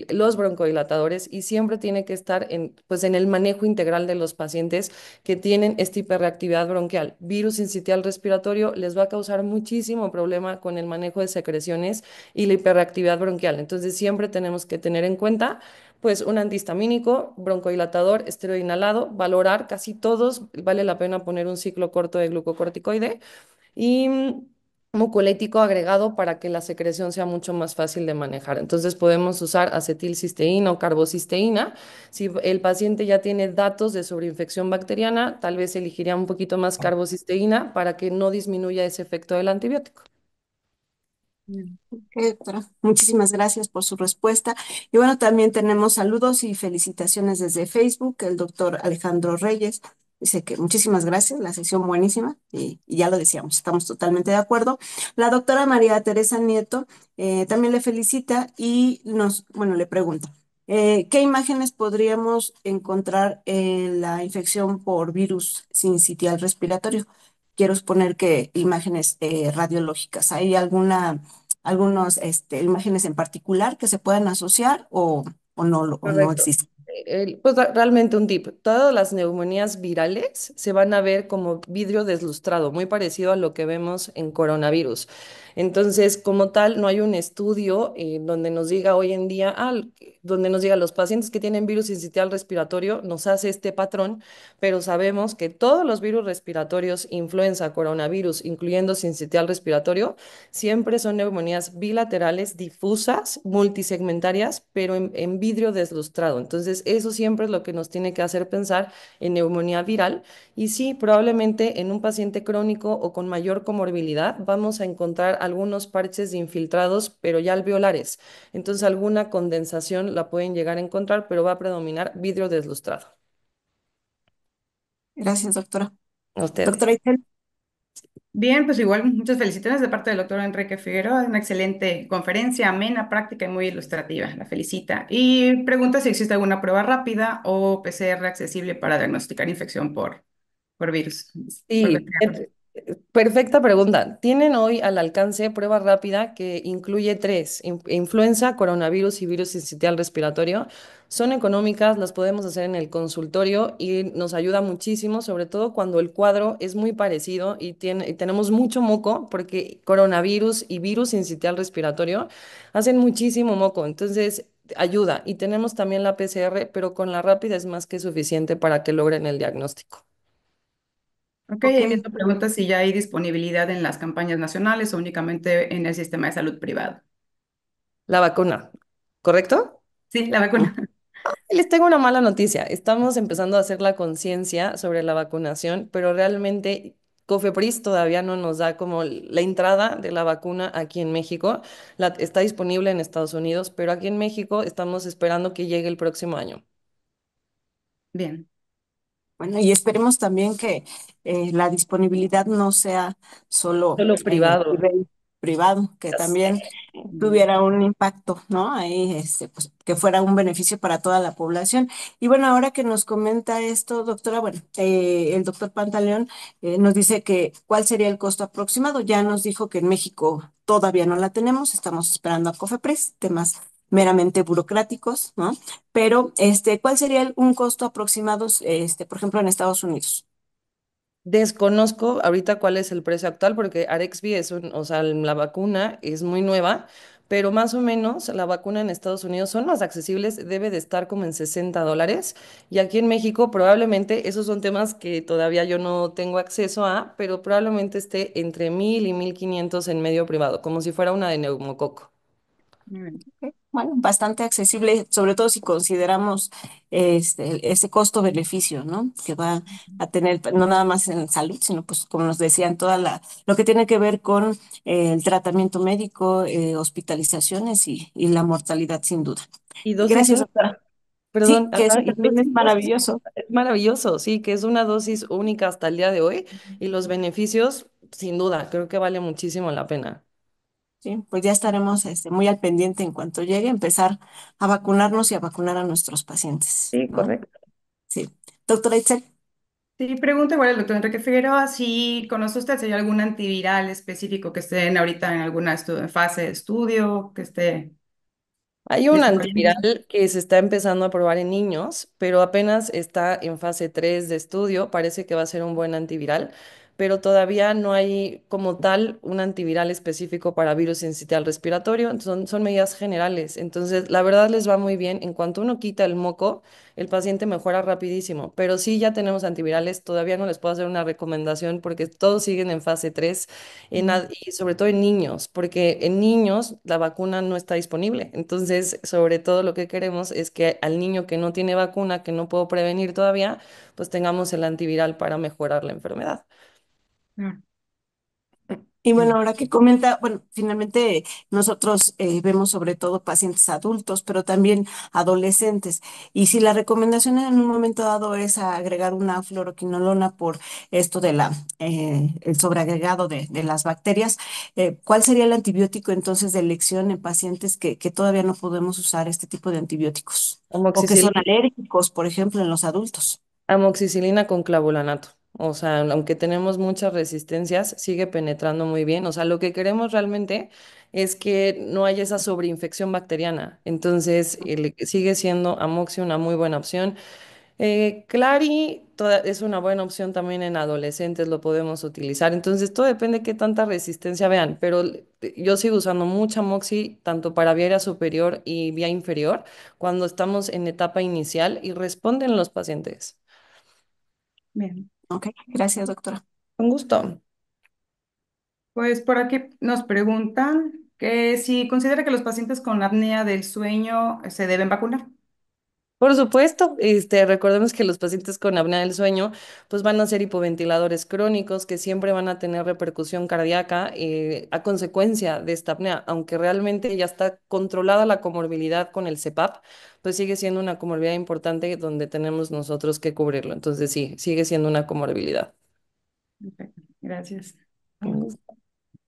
los broncodilatadores y siempre tiene que estar pues, en el manejo integral de los pacientes que tienen esta hiperreactividad bronquial. Virus sincitial respiratorio les va a causar muchísimo problema con el manejo de secreciones y la hiperreactividad bronquial. Entonces siempre tenemos que tener en cuenta pues un antihistamínico, broncodilatador, esteroide inhalado, valorar casi todos, vale la pena poner un ciclo corto de glucocorticoide y mucolético agregado para que la secreción sea mucho más fácil de manejar. Entonces podemos usar acetilcisteína o carbocisteína. Si el paciente ya tiene datos de sobreinfección bacteriana, tal vez elegiría un poquito más carbocisteína para que no disminuya ese efecto del antibiótico. Bien. Doctora, muchísimas gracias por su respuesta. Y bueno, también tenemos saludos y felicitaciones desde Facebook. El doctor Alejandro Reyes dice que muchísimas gracias, la sesión buenísima y ya lo decíamos, estamos totalmente de acuerdo. La doctora María Teresa Nieto también le felicita y bueno, le pregunta, ¿qué imágenes podríamos encontrar en la infección por virus sincitial respiratorio? Quiero suponer que imágenes radiológicas. ¿Hay algunas imágenes en particular que se puedan asociar o no Correcto. existen? Pues realmente un tip. Todas las neumonías virales se van a ver como vidrio deslustrado, muy parecido a lo que vemos en coronavirus. Entonces, como tal, no hay un estudio donde nos diga hoy en día, donde nos diga los pacientes que tienen virus sincitial respiratorio nos hace este patrón, pero sabemos que todos los virus respiratorios, influenza, coronavirus, incluyendo sincitial respiratorio, siempre son neumonías bilaterales, difusas, multisegmentarias, pero en vidrio deslustrado. Entonces, eso siempre es lo que nos tiene que hacer pensar en neumonía viral. Y sí, probablemente en un paciente crónico o con mayor comorbilidad vamos a encontrar algunos parches de infiltrados, pero ya alveolares. Entonces, alguna condensación la pueden llegar a encontrar, pero va a predominar vidrio deslustrado. Gracias, doctora. A ustedes. Doctora Itzel. Bien, pues igual muchas felicitaciones de parte del doctor Enrique Figueroa, una excelente conferencia, amena, práctica y muy ilustrativa, la felicita. Y pregunta si existe alguna prueba rápida o PCR accesible para diagnosticar infección por virus, por Sí, bacterias. perfecta pregunta. Tienen hoy al alcance prueba rápida que incluye tres: influenza, coronavirus y virus sincitial respiratorio. Son económicas, las podemos hacer en el consultorio y nos ayuda muchísimo, sobre todo cuando el cuadro es muy parecido y tenemos mucho moco, porque coronavirus y virus sincitial respiratorio hacen muchísimo moco. Entonces, ayuda. Y tenemos también la PCR, pero con la rápida es más que suficiente para que logren el diagnóstico. Ok, Ok. ahí mismo pregunta si ya hay disponibilidad en las campañas nacionales o únicamente en el sistema de salud privado. La vacuna, ¿correcto? Sí, la vacuna. Les tengo una mala noticia. Estamos empezando a hacer la conciencia sobre la vacunación, pero realmente Cofepris todavía no nos da como la entrada de la vacuna aquí en México. Está disponible en Estados Unidos, pero aquí en México estamos esperando que llegue el próximo año. Bien. Bueno, y esperemos también que la disponibilidad no sea solo Solo a privado. nivel privado, que Ya sé. también tuviera un impacto, ¿no? Ahí, pues, que fuera un beneficio para toda la población. Y bueno, ahora que nos comenta esto, doctora, bueno, el doctor Pantaleón nos dice que cuál sería el costo aproximado. Ya nos dijo que en México todavía no la tenemos, estamos esperando a COFEPRIS, temas meramente burocráticos, ¿no? Pero, ¿cuál sería un costo aproximado, por ejemplo, en Estados Unidos? Desconozco ahorita cuál es el precio actual porque Arexvy o sea, la vacuna es muy nueva, pero más o menos la vacuna en Estados Unidos son más accesibles, debe de estar como en $60 y aquí en México probablemente esos son temas que todavía yo no tengo acceso a, pero probablemente esté entre 1,000 y 1,500 en medio privado, como si fuera una de neumococo. Muy bien. Ok, bueno, bastante accesible, sobre todo si consideramos ese costo-beneficio, ¿no? Que va a tener, no nada más en salud, sino pues como nos decían, lo que tiene que ver con el tratamiento médico, hospitalizaciones y la mortalidad, sin duda. Y dosis Gracias, única, doctora. Sí, perdón, que ajá, eso también es maravilloso. es maravilloso, sí, que es una dosis única hasta el día de hoy y los beneficios, sin duda, creo que vale muchísimo la pena. Sí, pues ya estaremos muy al pendiente en cuanto llegue, empezar a vacunarnos y a vacunar a nuestros pacientes, Sí, ¿no? correcto. Sí. Doctora Itzel. Sí, pregunta igual el doctor Enrique Figueroa si conoce usted si hay algún antiviral específico que esté ahorita en alguna fase de estudio, que esté Hay un desarrollando. antiviral que se está empezando a probar en niños, pero apenas está en fase 3 de estudio. Parece que va a ser un buen antiviral, pero todavía no hay como tal un antiviral específico para virus sincitial respiratorio. Son medidas generales. Entonces, la verdad les va muy bien. En cuanto uno quita el moco, el paciente mejora rapidísimo. Pero sí, ya tenemos antivirales. Todavía no les puedo hacer una recomendación porque todos siguen en fase 3 y sobre todo en niños, porque en niños la vacuna no está disponible. Entonces, sobre todo lo que queremos es que al niño que no tiene vacuna, que no puedo prevenir todavía, pues tengamos el antiviral para mejorar la enfermedad. Ah, Y bueno, bien. ahora que comenta, bueno, finalmente nosotros vemos sobre todo pacientes adultos, pero también adolescentes. Y si la recomendación en un momento dado es agregar una fluoroquinolona por esto el sobreagregado de las bacterias, ¿cuál sería el antibiótico entonces de elección en pacientes que todavía no podemos usar este tipo de antibióticos? O que son Amoxicilina, alérgicos, por ejemplo, en los adultos. amoxicilina con clavulanato. O sea, aunque tenemos muchas resistencias, sigue penetrando muy bien. O sea, lo que queremos realmente es que no haya esa sobreinfección bacteriana. Entonces, sigue siendo Amoxi una muy buena opción. Clary es una buena opción también en adolescentes, lo podemos utilizar. Entonces, todo depende de qué tanta resistencia vean, pero yo sigo usando mucha Moxi tanto para vía aérea superior y vía inferior cuando estamos en etapa inicial y responden los pacientes. Bien. Ok, gracias, doctora. Con gusto. Pues por aquí nos preguntan que si considera que los pacientes con apnea del sueño se deben vacunar. Por supuesto, recordemos que los pacientes con apnea del sueño pues van a ser hipoventiladores crónicos que siempre van a tener repercusión cardíaca a consecuencia de esta apnea, aunque realmente ya está controlada la comorbilidad con el CPAP, pues sigue siendo una comorbilidad importante donde tenemos nosotros que cubrirlo. Entonces sí, sigue siendo una comorbilidad. Perfecto, gracias.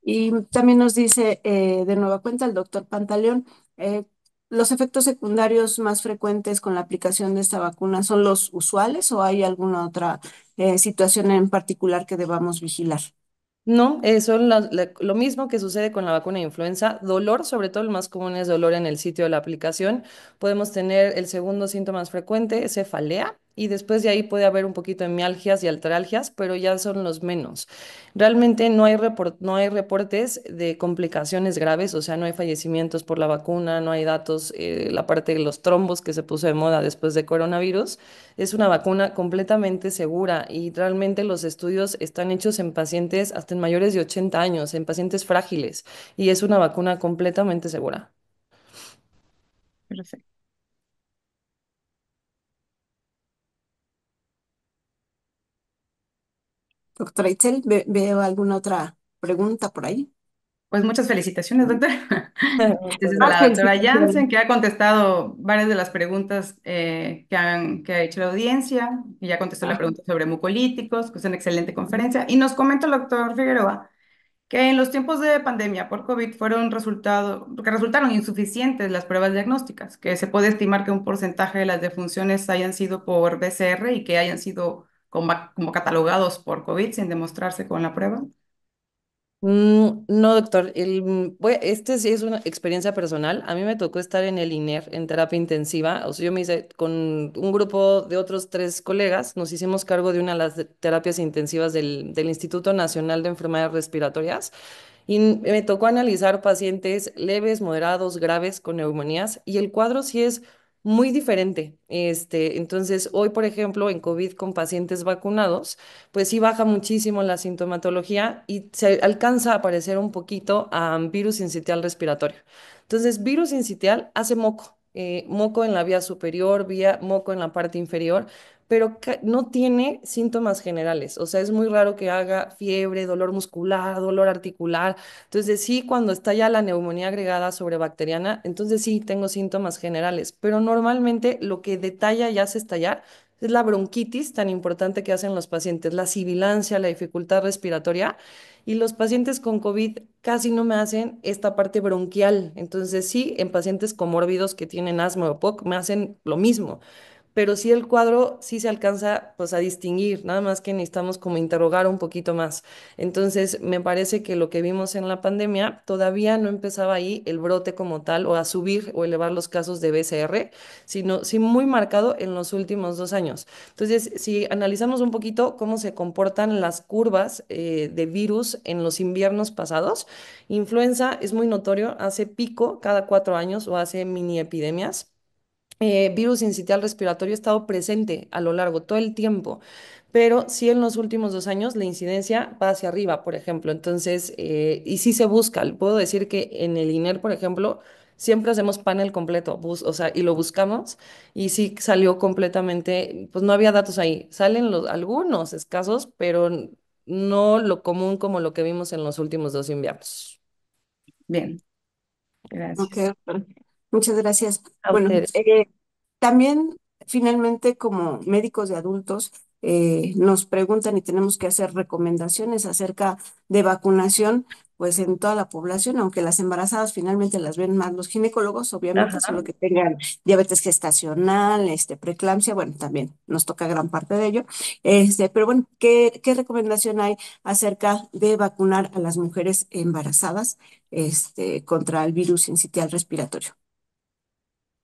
Y también nos dice de nueva cuenta el doctor Pantaleón, eh, ¿los efectos secundarios más frecuentes con la aplicación de esta vacuna son los usuales o hay alguna otra situación en particular que debamos vigilar? No, son lo mismo que sucede con la vacuna de influenza. Dolor, sobre todo el más común es dolor en el sitio de la aplicación. Podemos tener el segundo síntoma más frecuente, cefalea, y después de ahí puede haber un poquito de mialgias y artralgias, pero ya son los menos. Realmente no hay reportes de complicaciones graves, o sea, no hay fallecimientos por la vacuna, no hay datos, la parte de los trombos que se puso de moda después de coronavirus. Es una vacuna completamente segura y realmente los estudios están hechos en pacientes hasta en mayores de 80 años, en pacientes frágiles, y es una vacuna completamente segura. Perfecto. Doctora Itzel, ¿veo alguna otra pregunta por ahí? Pues muchas felicitaciones, doctora. Muchas Gracias a Más la doctora felicitaciones. Jansen, que ha contestado varias de las preguntas que ha hecho la audiencia, y ya contestó la Ah, pregunta sobre mucolíticos, que es una excelente conferencia. Y nos comenta el doctor Figueroa que en los tiempos de pandemia por COVID que resultaron insuficientes las pruebas diagnósticas, que se puede estimar que un porcentaje de las defunciones hayan sido por PCR y que hayan sido como catalogados por COVID sin demostrarse con la prueba. No, doctor. Este sí es una experiencia personal. A mí me tocó estar en el INER, en terapia intensiva. O sea, yo me hice con un grupo de otros tres colegas, nos hicimos cargo de una de las terapias intensivas del Instituto Nacional de Enfermedades Respiratorias. Y me tocó analizar pacientes leves, moderados, graves con neumonías y el cuadro sí es muy diferente. Entonces, hoy, por ejemplo, en COVID con pacientes vacunados, pues sí baja muchísimo la sintomatología y se alcanza a parecer un poquito a virus sincitial respiratorio. Entonces, virus sincitial hace moco, moco en la vía superior, moco en la parte inferior, pero no tiene síntomas generales. O sea, es muy raro que haga fiebre, dolor muscular, dolor articular. Entonces, sí, cuando está ya la neumonía agregada sobre bacteriana, entonces sí tengo síntomas generales, pero normalmente lo que detalla y hace estallar es la bronquitis tan importante que hacen los pacientes, la sibilancia, la dificultad respiratoria. Y los pacientes con COVID casi no me hacen esta parte bronquial. Entonces, sí, en pacientes comórbidos que tienen asma o POC me hacen lo mismo, pero sí el cuadro sí se alcanza pues a distinguir, nada más que necesitamos como interrogar un poquito más. Entonces, me parece que lo que vimos en la pandemia todavía no empezaba ahí el brote como tal o a subir o elevar los casos de BCR, sino sí muy marcado en los últimos 2 años. Entonces, si analizamos un poquito cómo se comportan las curvas de virus en los inviernos pasados, influenza es muy notorio, hace pico cada 4 años o hace mini epidemias. Virus sincitial respiratorio ha estado presente a lo largo todo el tiempo, pero sí en los últimos 2 años la incidencia va hacia arriba, por ejemplo. Entonces, y sí se busca. Puedo decir que en el INER, por ejemplo, siempre hacemos panel completo, o sea, y lo buscamos y sí salió completamente, pues no había datos ahí. Salen algunos escasos, pero no lo común como lo que vimos en los últimos 2 inviernos. Bien, ok, gracias. doctora. Muchas gracias. A Bueno, ustedes. también finalmente como médicos de adultos nos preguntan y tenemos que hacer recomendaciones acerca de vacunación, pues en toda la población, aunque las embarazadas finalmente las ven más los ginecólogos, obviamente, solo Ajá. que tengan diabetes gestacional, preeclampsia, bueno, también nos toca gran parte de ello. Pero bueno, ¿qué recomendación hay acerca de vacunar a las mujeres embarazadas, contra el virus sincitial respiratorio?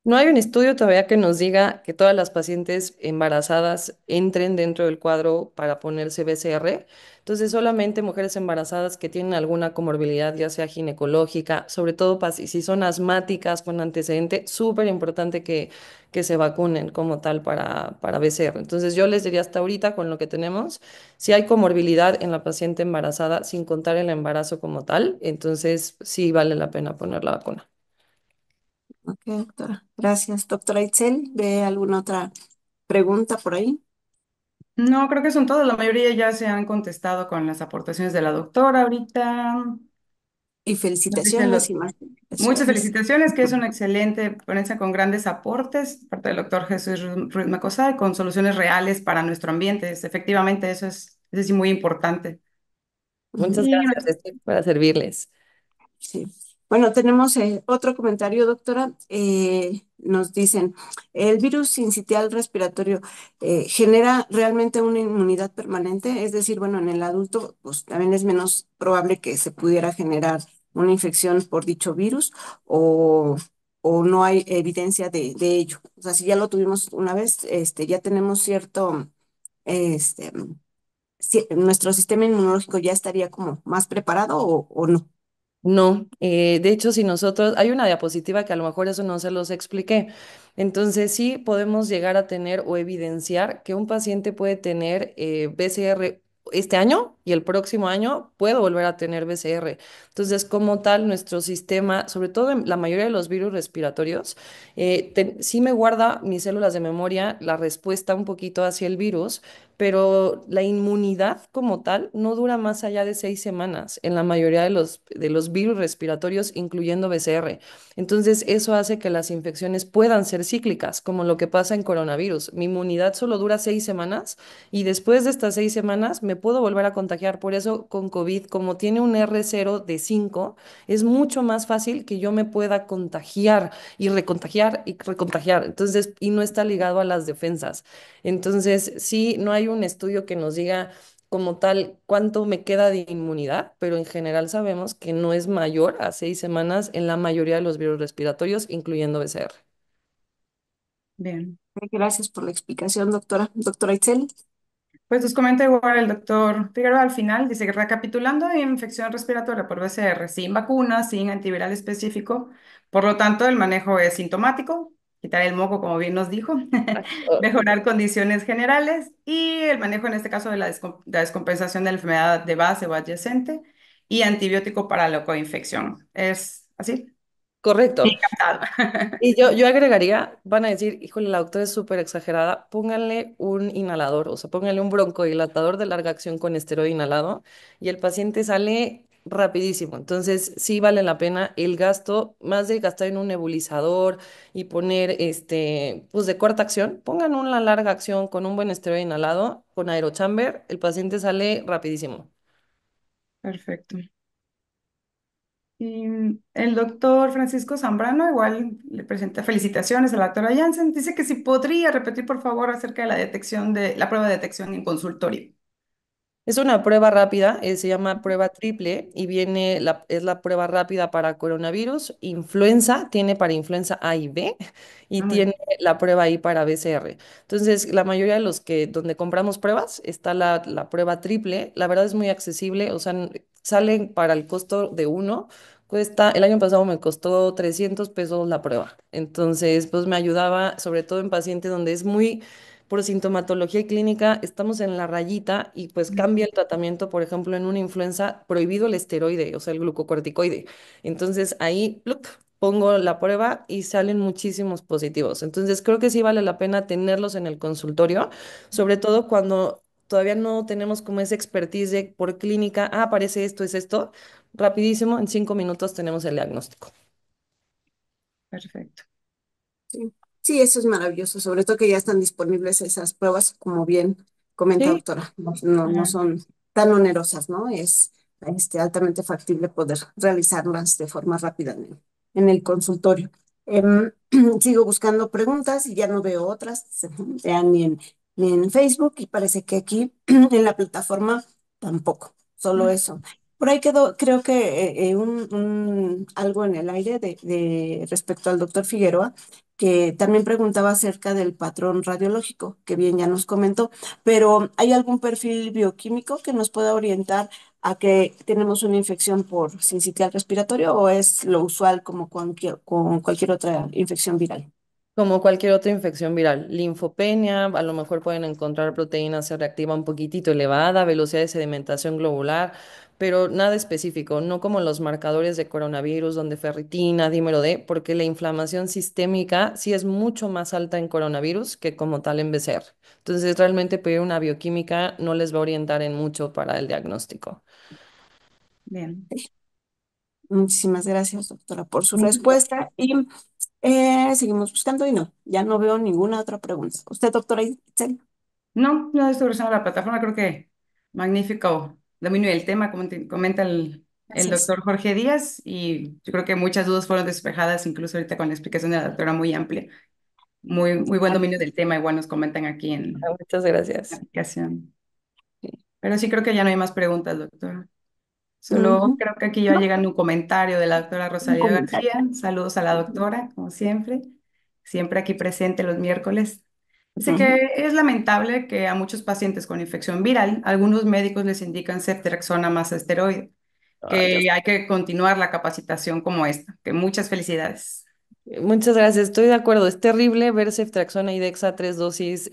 No hay un estudio todavía que nos diga que todas las pacientes embarazadas entren dentro del cuadro para ponerse BCR. Entonces, solamente mujeres embarazadas que tienen alguna comorbilidad, ya sea ginecológica, sobre todo si son asmáticas con antecedente, súper importante que se vacunen como tal para BCR. Entonces, yo les diría hasta ahorita con lo que tenemos, si hay comorbilidad en la paciente embarazada, sin contar el embarazo como tal, entonces sí vale la pena poner la vacuna. Ok, doctora. Gracias. Doctora Itzel, ¿ve alguna otra pregunta por ahí? No, creo que son todas. La mayoría ya se han contestado con las aportaciones de la doctora ahorita. Y Nos dicen felicitaciones y más muchas felicitaciones. felicitaciones, que es una excelente ponencia con grandes aportes, parte del doctor Jesús Ruiz Macosay, con soluciones reales para nuestro ambiente. Efectivamente, eso es sí muy importante. Ujú. Muchas Y gracias, estoy para servirles. Sí. Bueno, tenemos otro comentario, doctora. Nos dicen, ¿el virus sincitial respiratorio genera realmente una inmunidad permanente? Es decir, bueno, en el adulto, pues también es menos probable que se pudiera generar una infección por dicho virus o, o no hay evidencia de ello. O sea, si ya lo tuvimos una vez, ya tenemos cierto, este, nuestro sistema inmunológico ya estaría como más preparado o no. No, de hecho, si nosotros, hay una diapositiva que a lo mejor eso no se los expliqué. Entonces, sí podemos llegar a tener o evidenciar que un paciente puede tener BCR este año y el próximo año puede volver a tener BCR. Entonces, como tal, nuestro sistema, sobre todo en la mayoría de los virus respiratorios, sí me guarda mis células de memoria la respuesta un poquito hacia el virus, pero la inmunidad como tal no dura más allá de 6 semanas en la mayoría de los virus respiratorios, incluyendo BCR. Entonces, eso hace que las infecciones puedan ser cíclicas, como lo que pasa en coronavirus. Mi inmunidad solo dura 6 semanas y después de estas 6 semanas me puedo volver a contagiar. Por eso, con COVID, como tiene un R0 de 5, es mucho más fácil que yo me pueda contagiar y recontagiar y recontagiar. Entonces, y no está ligado a las defensas. Entonces, sí, no hay un estudio que nos diga como tal cuánto me queda de inmunidad, pero en general sabemos que no es mayor a 6 semanas en la mayoría de los virus respiratorios, incluyendo BCR. bien. Gracias por la explicación, doctora. Doctora Itzel. Pues nos comenta igual el doctor Figueroa al final, dice que recapitulando, infección respiratoria por BCR sin vacuna, sin antiviral específico, por lo tanto el manejo es sintomático, quitar el moco como bien nos dijo, Exacto. mejorar condiciones generales y el manejo en este caso de la descompensación de la enfermedad de base o adyacente y antibiótico para la coinfección. ¿Es así? Bien Correcto. captado. Y yo agregaría, van a decir, híjole, la doctora es súper exagerada, pónganle un inhalador, o sea, pónganle un broncodilatador de larga acción con esteroide inhalado y el paciente sale rapidísimo. Entonces, sí vale la pena el gasto, más de gastar en un nebulizador y poner, pues de corta acción, pongan una larga acción con un buen esteroide inhalado, con aerochamber, el paciente sale rapidísimo. Perfecto. Y el doctor Francisco Zambrano igual le presenta felicitaciones a la doctora Janssen. Dice que si podría repetir, por favor, acerca de la detección de la prueba de detección en consultorio. Es una prueba rápida, se llama prueba triple y es la prueba rápida para coronavirus, influenza, tiene para influenza A y B y Ah, muy tiene bien. la prueba ahí para BCR. Entonces, la mayoría de los que donde compramos pruebas está la prueba triple, la verdad es muy accesible, o sea, salen para el costo de uno. El año pasado me costó 300 pesos la prueba. Entonces, pues me ayudaba, sobre todo en pacientes donde es muy por sintomatología y clínica, estamos en la rayita y pues cambia el tratamiento, por ejemplo, en una influenza, prohibido el esteroide, o sea, el glucocorticoide. Entonces ahí ¡pluc! Pongo la prueba y salen muchísimos positivos. Entonces creo que sí vale la pena tenerlos en el consultorio, sobre todo cuando todavía no tenemos como esa expertise por clínica, aparece esto, es esto, rapidísimo, en 5 minutos tenemos el diagnóstico. Perfecto. Sí. Sí, eso es maravilloso, sobre todo que ya están disponibles esas pruebas, como bien comenta Sí, doctora, no Ah, son tan onerosas, ¿no? Es altamente factible poder realizarlas de forma rápida en el consultorio. Sigo buscando preguntas y ya no veo otras, ya ni en Facebook, y parece que aquí en la plataforma tampoco, solo eso. Por ahí quedó, creo que algo en el aire de respecto al doctor Figueroa, que también preguntaba acerca del patrón radiológico, que bien ya nos comentó, pero ¿hay algún perfil bioquímico que nos pueda orientar a que tenemos una infección por sincitial respiratorio, o es lo usual como con cualquier otra infección viral? Como cualquier otra infección viral, linfopenia, a lo mejor pueden encontrar proteína C reactiva un poquitito elevada, velocidad de sedimentación globular, pero nada específico, no como los marcadores de coronavirus, donde ferritina, dímero D, porque la inflamación sistémica sí es mucho más alta en coronavirus que como tal en BCR. Entonces, realmente pedir una bioquímica no les va a orientar en mucho para el diagnóstico. Bien. Muchísimas gracias, doctora, por su Bien. respuesta. Y seguimos buscando y no, ya no veo ninguna otra pregunta. ¿Usted, doctora Itzel? No, no estoy usando la plataforma, creo que magnífico dominio del tema, como comenta el Gracias. doctor Jorge Díaz, y yo creo que muchas dudas fueron despejadas, incluso ahorita con la explicación de la doctora muy amplia. Muy buen dominio del tema, igual nos comentan aquí en Muchas la gracias. aplicación. Pero sí creo que ya no hay más preguntas, doctor. Solo Ujú. creo que aquí ya No, llegando un comentario de la doctora un Rosalía comentario. García. Saludos a la Ujú, doctora, como siempre, siempre aquí presente los miércoles. Dice ujú. que es lamentable que a muchos pacientes con infección viral, algunos médicos les indican ceftriaxona más esteroide, Ay, Dios. que hay que continuar la capacitación como esta. Que muchas felicidades. Muchas gracias, estoy de acuerdo. Es terrible ver ceftriaxona y dexa 3 dosis,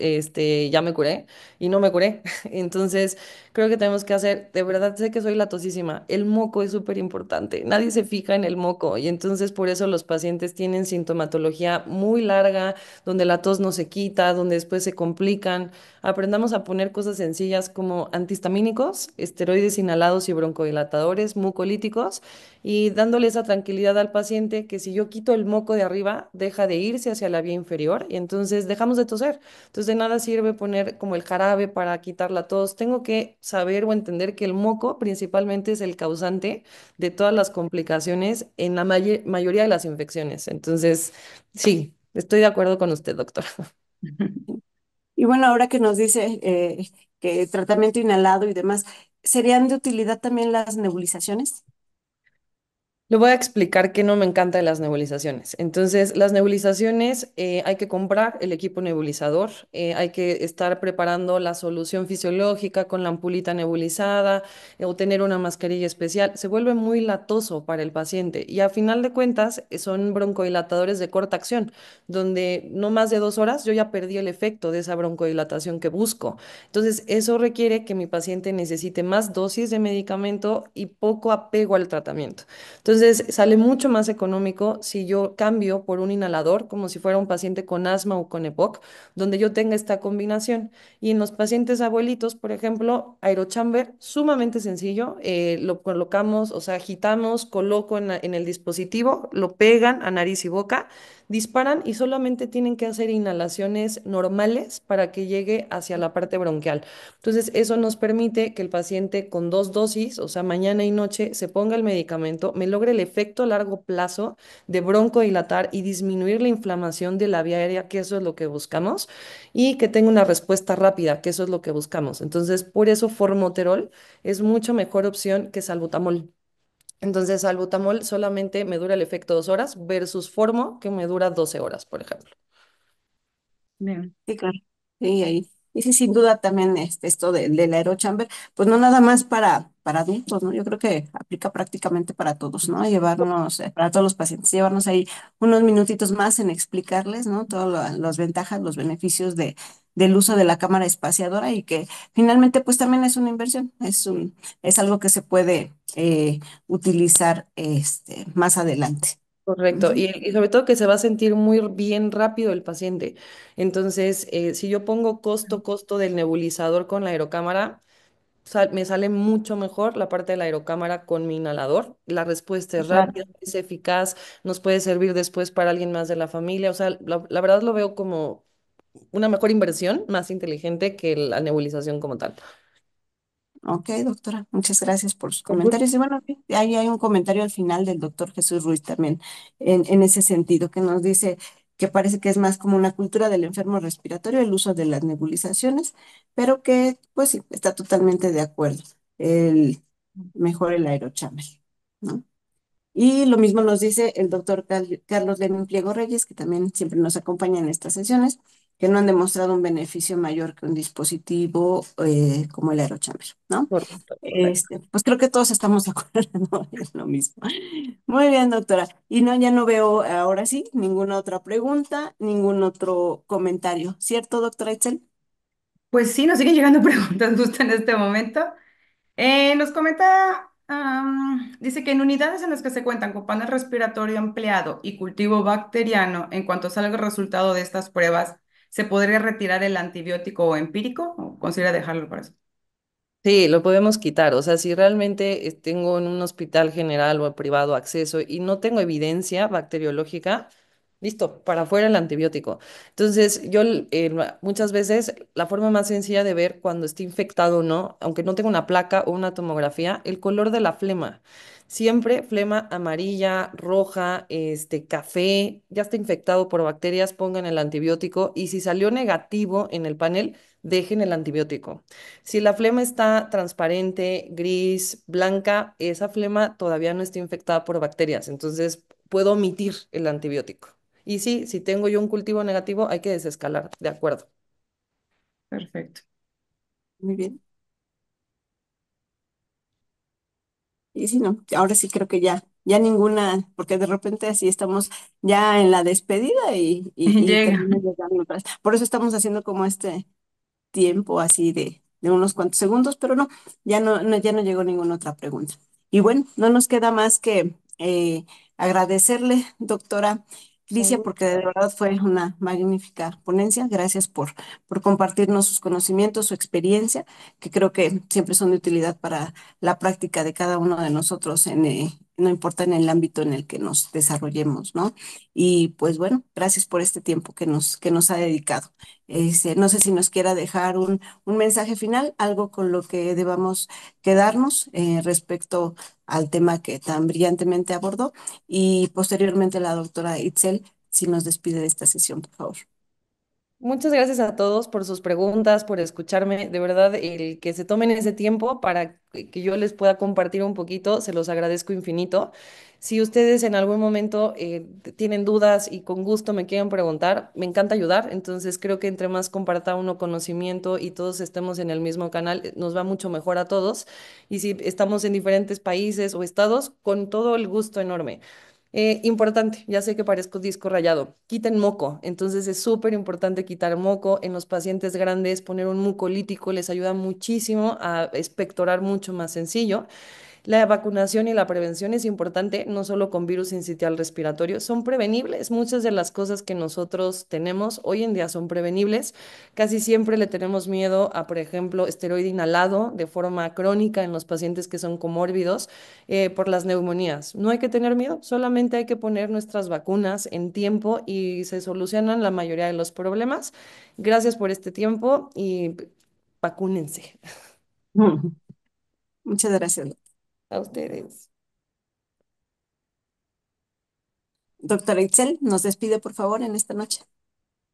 ya me curé y no me curé. Entonces, creo que tenemos que hacer, de verdad sé que soy latosísima. El moco es súper importante. Nadie se fija en el moco y entonces por eso los pacientes tienen sintomatología muy larga, donde la tos no se quita, donde después se complican. Aprendamos a poner cosas sencillas como antihistamínicos, esteroides inhalados y broncodilatadores, mucolíticos, y dándole esa tranquilidad al paciente que si yo quito el moco de arriba, deja de irse hacia la vía inferior y entonces dejamos de toser. Entonces de nada sirve poner como el jarabe para quitar la tos. Tengo que saber o entender que el moco principalmente es el causante de todas las complicaciones en la mayoría de las infecciones. Entonces, sí, estoy de acuerdo con usted, doctor. Y bueno, ahora que nos dice que tratamiento inhalado y demás, ¿serían de utilidad también las nebulizaciones? Le voy a explicar que no me encanta de las nebulizaciones. Entonces, las nebulizaciones hay que comprar el equipo nebulizador, hay que estar preparando la solución fisiológica con la ampulita nebulizada o tener una mascarilla especial. Se vuelve muy latoso para el paciente y a final de cuentas son broncodilatadores de corta acción, donde no más de 2 horas yo ya perdí el efecto de esa broncodilatación que busco. Entonces, eso requiere que mi paciente necesite más dosis de medicamento y poco apego al tratamiento. Entonces, sale mucho más económico si yo cambio por un inhalador, como si fuera un paciente con asma o con EPOC, donde yo tenga esta combinación. Y en los pacientes abuelitos, por ejemplo, aerochamber, sumamente sencillo, lo colocamos, o sea, agitamos, coloco en el dispositivo, lo pegan a nariz y boca, disparan y solamente tienen que hacer inhalaciones normales para que llegue hacia la parte bronquial. Entonces, eso nos permite que el paciente con 2 dosis, o sea, mañana y noche, se ponga el medicamento, me logre el efecto a largo plazo de broncodilatar y disminuir la inflamación de la vía aérea, que eso es lo que buscamos, y que tenga una respuesta rápida, que eso es lo que buscamos. Entonces, por eso formoterol es mucho mejor opción que salbutamol. Entonces, salbutamol solamente me dura el efecto 2 horas versus formo, que me dura 12 horas, por ejemplo. Bien. Sí, claro. Sí, ahí. Y sí, sin duda también esto del aerochamber, pues no nada más para adultos, ¿no? Yo creo que aplica prácticamente para todos, ¿no? Llevarnos, para todos los pacientes, llevarnos ahí unos minutitos más en explicarles, ¿no? Todas las ventajas, los beneficios del uso de la cámara espaciadora, y que finalmente pues también es una inversión, es algo que se puede utilizar más adelante. Correcto, Ujú. y sobre todo que se va a sentir muy bien rápido el paciente. Entonces, si yo pongo costo del nebulizador con la aerocámara, me sale mucho mejor la parte de la aerocámara con mi inhalador. La respuesta es Claro. rápida, es eficaz, nos puede servir después para alguien más de la familia. O sea, la verdad lo veo como una mejor inversión, más inteligente que la nebulización como tal. Ok, doctora, muchas gracias por sus Con gusto. comentarios. Y bueno, sí, ahí hay un comentario al final del doctor Jesús Ruiz también en ese sentido, que nos dice que parece que es más como una cultura del enfermo respiratorio el uso de las nebulizaciones, pero que pues sí, está totalmente de acuerdo. El, mejor el aerochambel, ¿no? Y lo mismo nos dice el doctor Carlos Lenin Pliego Reyes, que también siempre nos acompaña en estas sesiones, que no han demostrado un beneficio mayor que un dispositivo como el Aerochamber, ¿no? Correcto, correcto. Pues creo que todos estamos de acuerdo, ¿no? Es lo mismo. Muy bien, doctora. Y no, ya no veo ahora sí ninguna otra pregunta, ningún otro comentario, ¿cierto, doctora Itzel? Pues sí, nos siguen llegando preguntas justo en este momento. Nos comenta, dice que en unidades en las que se cuentan con panel respiratorio empleado y cultivo bacteriano, en cuanto salga el resultado de estas pruebas, ¿se podría retirar el antibiótico empírico o considera dejarlo para eso? Sí, lo podemos quitar. O sea, si realmente tengo en un hospital general o privado acceso y no tengo evidencia bacteriológica, listo, para afuera el antibiótico. Entonces, muchas veces la forma más sencilla de ver cuando esté infectado o no, aunque no tenga una placa o una tomografía, el color de la flema. Siempre flema amarilla, roja, café, ya está infectado por bacterias, pongan el antibiótico y si salió negativo en el panel, dejen el antibiótico. Si la flema está transparente, gris, blanca, esa flema todavía no está infectada por bacterias, entonces puedo omitir el antibiótico. Y sí, si tengo yo un cultivo negativo, hay que desescalar, de acuerdo. Perfecto. Muy bien. Y sí, no, ahora sí creo que ya ninguna, porque de repente así estamos ya en la despedida y Llega. termina llegando otra vez. Por eso estamos haciendo como este tiempo así de unos cuantos segundos, pero no, ya no llegó ninguna otra pregunta. Y bueno, no nos queda más que agradecerle, doctora Con Licia, porque de gusto. verdad fue una magnífica ponencia. Gracias por compartirnos sus conocimientos, su experiencia, que creo que siempre son de utilidad para la práctica de cada uno de nosotros no importa en el ámbito en el que nos desarrollemos, ¿no? Y pues bueno, gracias por este tiempo que nos ha dedicado. No sé si nos quiera dejar un mensaje final, algo con lo que debamos quedarnos respecto al tema que tan brillantemente abordó. Y posteriormente la doctora Itzel, si nos despide de esta sesión, por favor. Muchas gracias a todos por sus preguntas, por escucharme. De verdad, el que se tomen ese tiempo para que yo les pueda compartir un poquito, se los agradezco infinito. Si ustedes en algún momento tienen dudas y con gusto me quieren preguntar, me encanta ayudar. Entonces creo que entre más comparta uno conocimiento y todos estemos en el mismo canal, nos va mucho mejor a todos. Y si estamos en diferentes países o estados, con todo el gusto enorme. Importante, ya sé que parezco disco rayado, quiten moco, entonces es súper importante quitar moco en los pacientes grandes, poner un mucolítico les ayuda muchísimo a expectorar mucho más sencillo. La vacunación y la prevención es importante, no solo con virus sincitial respiratorio, son prevenibles. Muchas de las cosas que nosotros tenemos hoy en día son prevenibles. Casi siempre le tenemos miedo a, por ejemplo, esteroide inhalado de forma crónica en los pacientes que son comórbidos por las neumonías. No hay que tener miedo, solamente hay que poner nuestras vacunas en tiempo y se solucionan la mayoría de los problemas. Gracias por este tiempo y vacúnense Muchas gracias. a ustedes. Doctora Itzel, nos despide, por favor, en esta noche.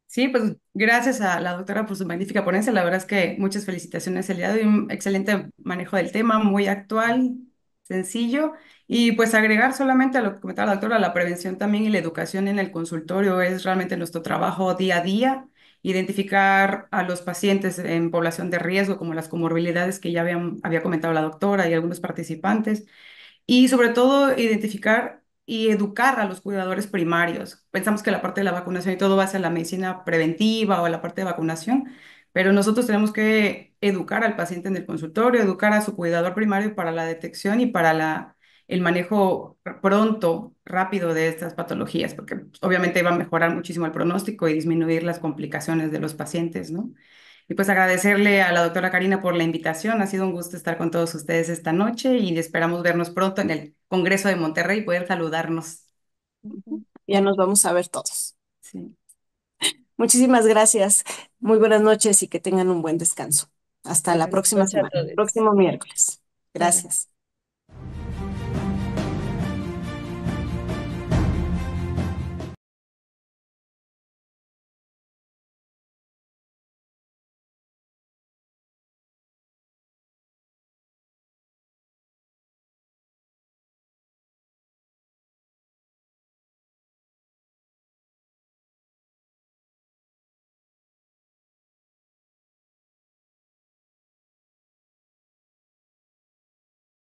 Sí, pues gracias a la doctora por su magnífica ponencia. La verdad es que muchas felicitaciones el día de hoy. Un excelente manejo del tema, muy actual, sencillo. Y pues agregar solamente a lo que comentaba la doctora, la prevención también y la educación en el consultorio es realmente nuestro trabajo día a día. Identificar a los pacientes en población de riesgo, como las comorbilidades que ya había comentado la doctora y algunos participantes y sobre todo identificar y educar a los cuidadores primarios. Pensamos que la parte de la vacunación y todo va hacia la medicina preventiva o a la parte de vacunación, pero nosotros tenemos que educar al paciente en el consultorio, educar a su cuidador primario para la detección y para el manejo pronto, rápido de estas patologías, porque pues, obviamente va a mejorar muchísimo el pronóstico y disminuir las complicaciones de los pacientes, ¿no? Y pues agradecerle a la doctora Karina por la invitación. Ha sido un gusto estar con todos ustedes esta noche y esperamos vernos pronto en el Congreso de Monterrey y poder saludarnos. Ya nos vamos a ver todos. Sí. Muchísimas gracias. Muy buenas noches y que tengan un buen descanso. Hasta la Buenas próxima noches a semana, el todos. próximo miércoles. Claro. Gracias.